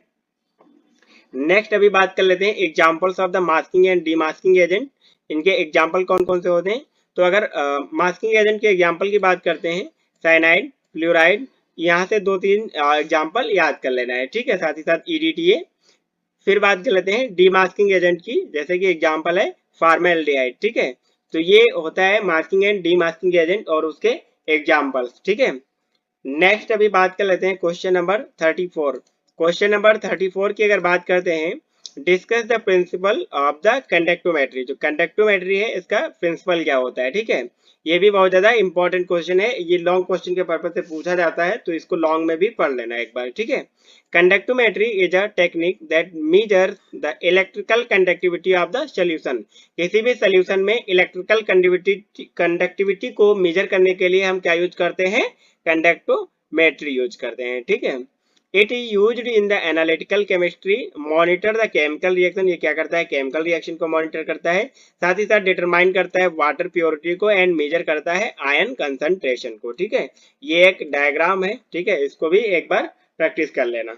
नेक्स्ट अभी बात कर लेते हैं examples of the masking and demasking agent. इनके एग्जांपल कौन कौन से होते हैं। तो अगर मास्किंग एजेंट के एग्जांपल की बात करते हैं, साइनाइड, फ्लोराइड, यहाँ से दो तीन एग्जांपल याद कर लेना है, ठीक है। साथ ही साथ ईडीटीए। फिर बात कर लेते हैं डीमास्किंग एजेंट की, जैसे कि एग्जांपल है फॉर्मेल्डिहाइड, ठीक है। तो ये होता है मास्किंग एंड डीमास्किंग एजेंट और उसके एग्जांपल्स, ठीक है। नेक्स्ट अभी बात कर लेते हैं क्वेश्चन नंबर 34। क्वेश्चन नंबर 34 की अगर बात करते हैं, discuss the principle of the conductometry. जो कंडक्टोमेट्री है इसका प्रिंसिपल क्या होता है, ठीक है। ये भी बहुत ज्यादा इंपॉर्टेंट क्वेश्चन है, ये लॉन्ग क्वेश्चन के पर्पज से पूछा जाता है, तो इसको लॉन्ग में भी पढ़ लेना एक बार, ठीक है। Conductometry is a technique that measures the electrical conductivity of the solution. किसी भी सॉल्यूशन में इलेक्ट्रिकल कंडक्टिविटी को मेजर करने के लिए हम क्या यूज करते हैं, कंडक्टोमेट्री यूज करते हैं, ठीक है। It is used in the analytical chemistry, monitor the chemical reaction. ये क्या करता है, केमिकल रिएक्शन को मॉनिटर करता है, साथ ही साथ डिटरमाइन करता है वाटर प्योरिटी को एंड मेजर करता है आयन कंसंट्रेशन को, ठीक है। ये एक डायग्राम है, ठीक है, इसको भी एक बार प्रैक्टिस कर लेना।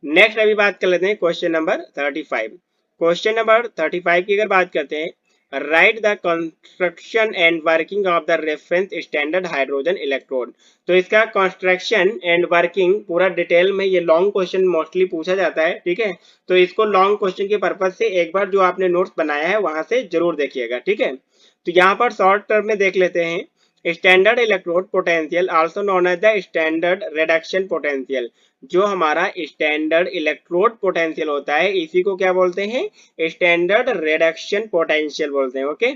नेक्स्ट अभी बात कर लेते हैं क्वेश्चन नंबर 35। क्वेश्चन नंबर 35 की अगर बात करते हैं, right the construction and working of the reference standard hydrogen electrode. तो इसका कंस्ट्रक्शन एंड वर्किंग पूरा डिटेल में, ये लॉन्ग क्वेश्चन मोस्टली पूछा जाता है, ठीक है। तो इसको लॉन्ग क्वेश्चन के पर्पज से एक बार जो आपने नोट्स बनाया है वहां से जरूर देखिएगा, ठीक है। तो यहाँ पर शॉर्ट टर्म में देख लेते हैं, standard electrode potential also known as the standard reduction potential. जो हमारा स्टैंडर्ड इलेक्ट्रोड पोटेंशियल होता है इसी को क्या बोलते हैं, स्टैंडर्ड रिडक्शन पोटेंशियल बोलते हैं, okay.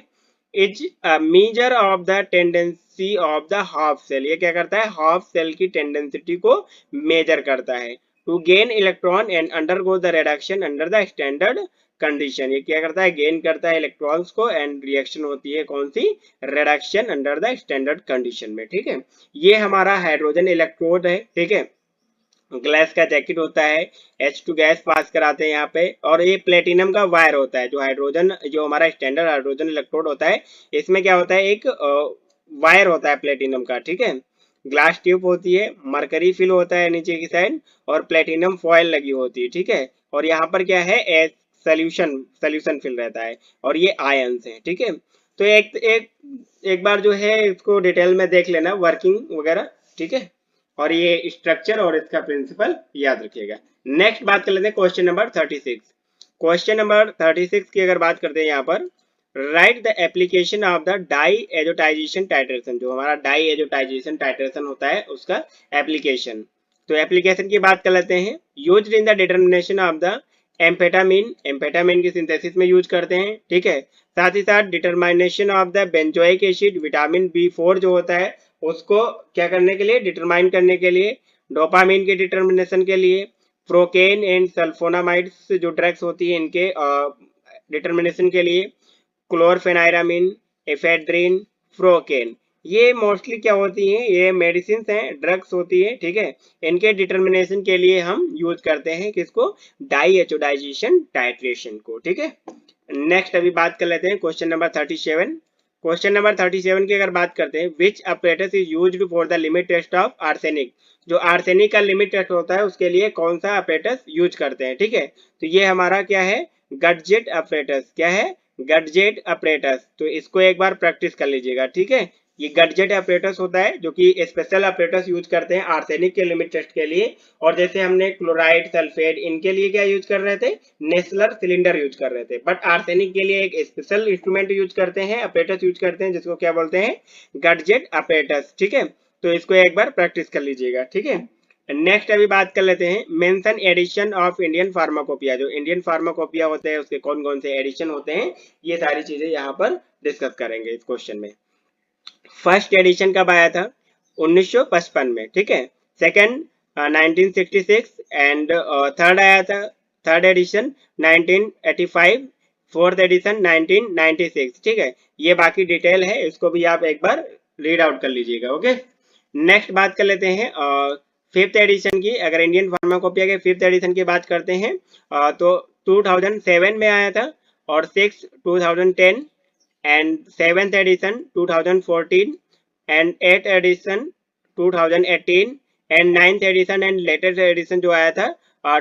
Is measure of the tendency of the half cell. ये क्या करता है, हाफ सेल की टेंडेंसिटी को मेजर करता है to gain electron and undergo the reduction under the standard condition. ये क्या करता है, गेन करता है इलेक्ट्रॉन्स को एंड रिएक्शन होती है कौन सी, reduction under the standard condition में, ठीक है। ये हमारा हाइड्रोजन इलेक्ट्रोड है, ठीक है। ग्लास का जैकेट होता है, H2 गैस पास कराते हैं यहाँ पे, और ये प्लेटिनम का वायर होता है। जो हाइड्रोजन, जो हमारा स्टैंडर्ड हाइड्रोजन इलेक्ट्रोड होता है, इसमें क्या होता है, एक वायर होता है प्लेटिनम का, ठीक है। ग्लास ट्यूब होती है, मरकरी फिल होता है नीचे की साइड, और प्लेटिनम फॉयल लगी होती है, ठीक है। और यहाँ पर क्या है, सोल्यूशन फिल रहता है, और ये आयंस है, ठीक है। तो एक बार जो है इसको डिटेल में देख लेना, वर्किंग वगैरह, ठीक है। और ये स्ट्रक्चर और इसका प्रिंसिपल याद रखिएगा। नेक्स्ट बात कर लेते हैं क्वेश्चन नंबर 36। क्वेश्चन नंबर 36 की अगर बात करते हैं यहाँ पर, write the application of the diazotization titration. जो हमारा डाई एजोटाइजेशन टाइट्रेशन होता है उसका एप्लीकेशन। तो एप्लीकेशन की बात कर लेते हैं, used in the determination of the amphetamine. Amphetamine की सिंथेसिस में यूज करते हैं, ठीक है। साथ ही साथ determination of the benzoic acid, vitamin B4 जो होता है उसको क्या करने के लिए, डिटरमाइन करने के लिए, डोपामिन के डिटर्मिनेशन के लिए, प्रोकेन एंड सल्फोनामाइड्स जो ड्रग्स होती है इनके डिटर्मिनेशन के लिए, क्लोरफेनाइरामिन, एफेड्रिन, फ्रोकेन। ये मोस्टली क्या होती हैं, ये मेडिसिन हैं, ड्रग्स होती है, ठीक है। इनके डिटर्मिनेशन के लिए हम यूज करते हैं किसको, डाई एचोडाइजेशन टाइट्रेशन को, ठीक है। नेक्स्ट अभी बात कर लेते हैं क्वेश्चन नंबर 37। क्वेश्चन नंबर 37 की अगर बात करते हैं, which apparatus is used for the limit test of arsenic. जो आर्सेनिक का लिमिट टेस्ट होता है उसके लिए कौन सा अपरेटस यूज करते हैं, ठीक है। तो ये हमारा क्या है, गडजेट अपरेटस। क्या है, गडजेट अपरेटस। तो इसको एक बार प्रैक्टिस कर लीजिएगा, ठीक है। ये गडजेट अपरेटस होता है जो कि स्पेशल अपरेटस यूज करते हैं आर्सेनिक के लिमिट टेस्ट के लिए। और जैसे हमने क्लोराइड, सल्फेट, इनके लिए क्या यूज कर रहे थे, नेस्लर सिलेंडर यूज कर रहे थे। बट आर्सेनिक के लिए एक स्पेशल इंस्ट्रूमेंट यूज करते हैं, अपरेटस यूज करते हैं, जिसको क्या बोलते हैं, गडजेट अपरेटस, ठीक है। तो इसको एक बार प्रैक्टिस कर लीजिएगा, ठीक है। नेक्स्ट अभी बात कर लेते हैं, mention edition of Indian pharmacopoeia. जो इंडियन फार्माकोपिया होते हैं उसके कौन कौन से एडिशन होते हैं, ये सारी चीजें यहाँ पर डिस्कस करेंगे इस क्वेश्चन में। फर्स्ट एडिशन कब आया था, 1955 में, ठीक है। सेकंड 1966 एंड थर्ड आया था, थर्ड एडिशन 1985, फोर्थ एडिशन 1996, ठीक है। ये बाकी डिटेल है, इसको भी आप एक बार रीड आउट कर लीजिएगा, ओके। नेक्स्ट बात कर लेते हैं फिफ्थ एडिशन की। अगर इंडियन फार्माकोपिया के फिफ्थ एडिशन की बात करते हैं तो 2007 में आया था, और 6 2010, and 7th edition 2014 and 8th edition 2018 and 9th edition and latest edition जो आया था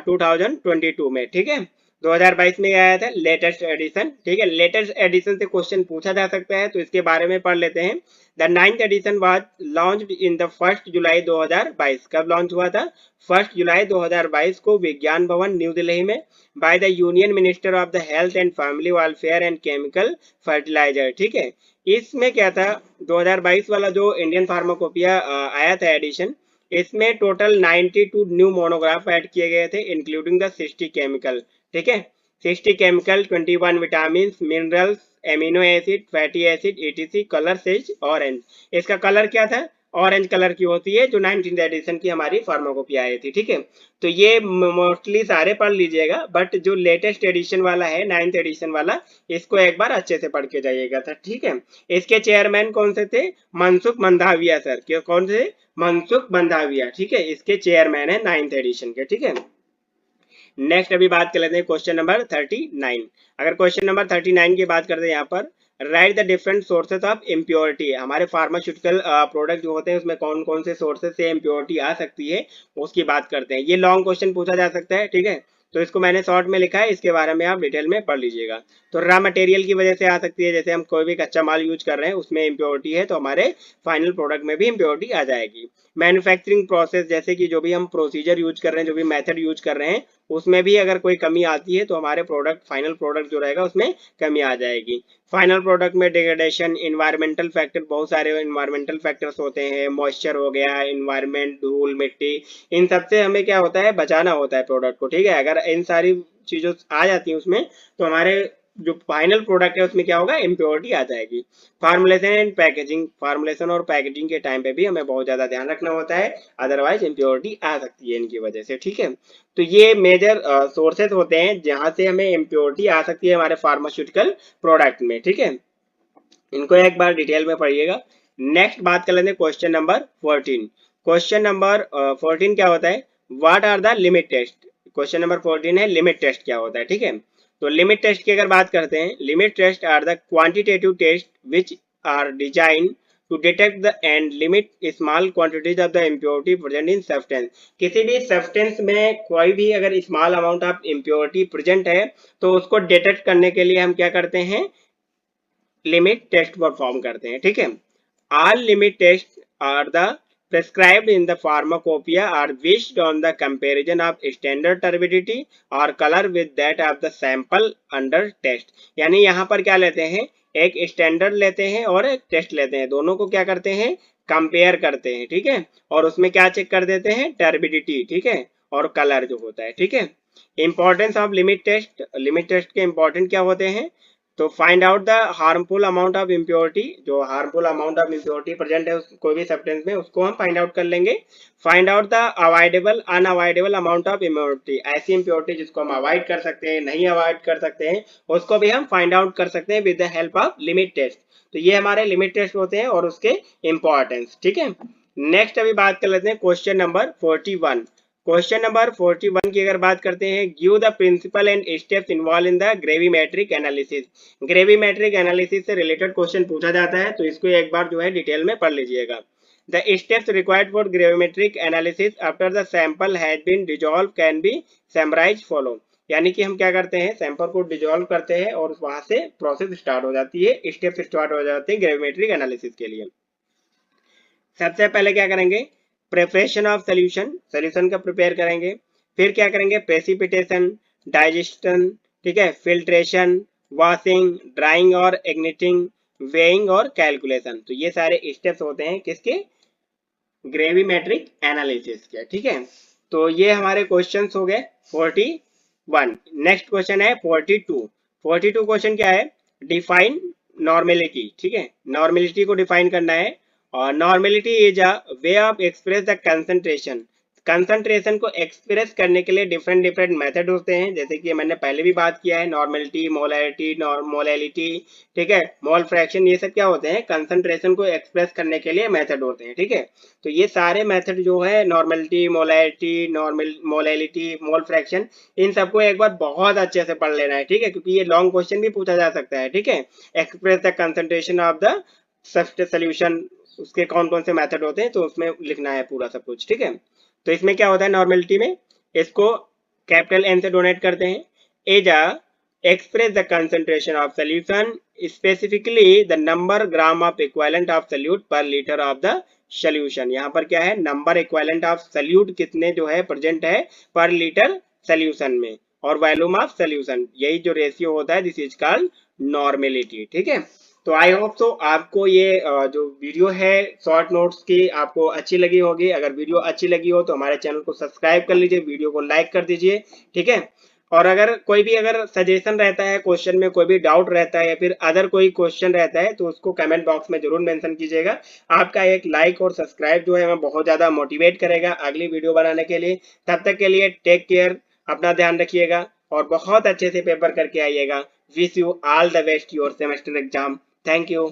2022 में, ठीक है। 2022 में आया था लेटेस्ट एडिशन, ठीक है। लेटेस्ट एडिशन से क्वेश्चन पूछा जा सकता है, तो इसके बारे में पढ़ लेते हैं। The 9th edition was launched in the 1 July 2022। कब लॉन्च हुआ था? 1 जुलाई 2022 को विज्ञान भवन न्यू दिल्ली में by the union minister of the health and family welfare and chemical fertiliser, ठीक है। इसमें क्या था, 2022 वाला जो इंडियन फार्माकोपिया आया था एडिशन, इसमें टोटल 92 न्यू मोनोग्राफ ऐड किए गए थे इंक्लूडिंग द 60 केमिकल, ठीक है। 60 chemical, 21 vitamin, minerals, amino acid, fatty acid, etc. Colour says orange. इसका कलर क्या था? ऑरेंज कलर की होती है, जो 19th एडिशन की हमारी फार्माकोपिया आई थी, ठीक है। तो ये मोस्टली सारे पढ़ लीजिएगा, बट जो लेटेस्ट एडिशन वाला है 9th एडिशन वाला, इसको एक बार अच्छे से पढ़ के जाइएगा था, ठीक है। इसके चेयरमैन कौन से थे? मनसुख मंडाविया सर। क्यों, कौन से? मनसुख मंडाविया, ठीक है। इसके चेयरमैन है 9th एडिशन के, ठीक है। नेक्स्ट अभी बात कर लेते हैं क्वेश्चन नंबर 39। अगर क्वेश्चन नंबर 39 की बात करते हैं यहाँ पर, write the different sources of impurity. हमारे फार्मास्यूटिकल प्रोडक्ट जो होते हैं उसमें कौन कौन से सोर्सेज से इम्प्योरिटी आ सकती है, उसकी बात करते हैं। ये लॉन्ग क्वेश्चन पूछा जा सकता है, ठीक है। तो इसको मैंने शॉर्ट में लिखा है, इसके बारे में आप डिटेल में पढ़ लीजिएगा। तो रॉ मटेरियल की वजह से आ सकती है, जैसे हम कोई भी कच्चा माल यूज कर रहे हैं उसमें इम्प्योरिटी है, तो हमारे फाइनल प्रोडक्ट में भी इम्प्योरिटी आ जाएगी। मैन्युफैक्चरिंग प्रोसेस, जैसे कि जो भी हम प्रोसीजर यूज कर रहे हैं, जो भी मेथड यूज कर रहे हैं, उसमें भी अगर कोई कमी आती है तो हमारे प्रोडक्ट, फाइनल प्रोडक्ट जो रहेगा उसमें कमी आ जाएगी। फाइनल प्रोडक्ट में डिग्रेडेशन, इन्वायरमेंटल फैक्टर, बहुत सारे इन्वायरमेंटल फैक्टर्स होते हैं, मॉइस्चर हो गया, इन्वायरमेंट, धूल, मिट्टी, इन सबसे हमें क्या होता है, बचाना होता है प्रोडक्ट को, ठीक है। अगर इन सारी चीजों आ जाती है उसमें, तो हमारे जो फाइनल प्रोडक्ट है उसमें क्या होगा, इम्प्योरिटी आ जाएगी। फार्मुलेशन एंड पैकेजिंग, फार्मुलेशन और पैकेजिंग के टाइम पे भी हमें बहुत ज्यादा ध्यान रखना होता है, अदरवाइज इम्प्योरिटी आ सकती है इनकी वजह से, ठीक है। तो ये मेजर सोर्सेज होते हैं जहां से हमें इम्प्योरिटी आ सकती है हमारे फार्मास्यूटिकल प्रोडक्ट में, ठीक है। इनको एक बार डिटेल में पढ़िएगा। नेक्स्ट बात कर लेते हैं क्वेश्चन नंबर 14। क्वेश्चन नंबर 14 क्या होता है? What are the limit test. Question number 14 है लिमिट टेस्ट क्या होता है, ठीक है। तो लिमिट टेस्ट की अगर बात करते हैं, limit test are the quantitative test which are design to detect the and limit small quantities of the impurity present in substance. किसी भी सब्सटेंस में कोई भी अगर small amount of impurity present है, तो उसको डिटेक्ट करने के लिए हम क्या करते हैं, लिमिट टेस्ट परफॉर्म करते हैं, ठीक है। All limit test are the prescribed in the pharmacopoeia are based on the comparison of standard turbidity or color with that of the sample under test। यानी यहाँ पर क्या लेते हैं, एक स्टैंडर्ड लेते हैं और एक टेस्ट लेते हैं, दोनों को क्या करते हैं, कंपेयर करते हैं, ठीक है। और उसमें क्या चेक कर देते हैं, टर्बिडिटी, ठीक है, और कलर जो होता है, ठीक है। Importance of limit test, limit test के इंपॉर्टेंट क्या होते हैं, तो find out the harmful amount of impurity, जो harmful amount of impurity present है कोई भी सब्सटेंस में, उसको हम फाइंड आउट कर लेंगे। Find out the avoidable unavoidable amount of impurity, ऐसी इम्प्योरिटी जिसको हम अवॉइड कर सकते हैं, नहीं अवॉइड कर सकते हैं, उसको भी हम फाइंड आउट कर सकते हैं with the help of limit test. तो ये हमारे लिमिट टेस्ट होते हैं और उसके इंपॉर्टेंस, ठीक है। नेक्स्ट अभी बात कर लेते हैं क्वेश्चन नंबर 41। क्वेश्चन नंबर 41 की अगर बात करते हैं, give the principle and steps involve in the gravimetric analysis. Gravimetric analysis से रिलेटेड क्वेश्चन पूछा जाता है, तो इसको एक बार जो है डिटेल में पढ़ लीजिएगा। The steps required for gravimetric analysis after the sample has been dissolve can be summarise follow. यानी कि हम क्या करते हैं, सैंपल को डिसॉल्व करते हैं और वहां से प्रोसेस स्टार्ट हो जाती है, स्टेप्स स्टार्ट हो जाते हैं ग्रेविमेट्रिक एनालिसिस के लिए। सबसे पहले क्या करेंगे, प्रिपरेशन ऑफ सोल्यूशन, सोल्यूशन का प्रिपेयर करेंगे। फिर क्या करेंगे, प्रेसिपिटेशन, डाइजेशन, ठीक है, फिल्ट्रेशन, वॉशिंग, ड्राइंग और इग्निटिंग, वेइंग और कैलकुलेशन। तो ये सारे स्टेप्स होते हैं किसके, ग्रेविमेट्रिक एनालिसिस के, ठीक है। तो ये हमारे क्वेश्चंस हो गए 41। नेक्स्ट क्वेश्चन है 42। 42 क्वेश्चन क्या है, डिफाइन नॉर्मेलिटी, ठीक है। नॉर्मेलिटी को डिफाइन करना है, और normality is a way of express the concentration, concentration को एक्सप्रेस करने के लिए डिफरेंट डिफरेंट मेथड होते हैं, जैसे कि मैंने पहले भी बात किया है, नॉर्मेलिटी, मोलैरिटी, मोलैलिटी, ठीक है, मोल फ्रैक्शन, ये सब क्या होते हैं, कंसंट्रेशन को एक्सप्रेस करने के लिए मेथड होते हैं, ठीक है। तो ये सारे मेथड जो है, normality, molarity, normal molality, mole fraction, इन सबको एक बार बहुत अच्छे से पढ़ लेना है, ठीक है, क्योंकि ये लॉन्ग क्वेश्चन भी पूछा जा सकता है, ठीक है। Express the concentration of the solution, उसके कौन कौन से मेथड होते हैं, तो उसमें लिखना है पूरा सब कुछ, ठीक है। तो इसमें क्या होता है नॉर्मेलिटी में, इसको कैपिटल एन से डोनेट करते हैं। एजा express the concentration of solution, specifically the number gram of equivalent of solute पर लीटर ऑफ द सोल्यूशन। यहाँ पर क्या है, नंबर इक्विवेलेंट ऑफ सोल्यूट कितने जो है प्रेजेंट है पर लीटर सोल्यूशन में, और वॉल्यूम ऑफ सोल्यूशन, यही जो रेशियो होता है, दिस इज कॉल्ड नॉर्मेलिटी, ठीक है। तो आई होप तो आपको ये जो वीडियो है शॉर्ट नोट्स की आपको अच्छी लगी होगी। अगर वीडियो अच्छी लगी हो तो हमारे चैनल को सब्सक्राइब कर लीजिए, वीडियो को लाइक कर दीजिए, ठीक है। और अगर कोई भी अगर सजेशन रहता है, क्वेश्चन में कोई भी डाउट रहता है या फिर अदर कोई क्वेश्चन रहता है, तो उसको कमेंट बॉक्स में जरूर मेंशन कीजिएगा। आपका एक लाइक और सब्सक्राइब जो है हमें बहुत ज्यादा मोटिवेट करेगा अगली वीडियो बनाने के लिए। तब तक के लिए टेक केयर, अपना ध्यान रखिएगा और बहुत अच्छे से पेपर करके आइएगा। Wish you all the best your semester exam. Thank you.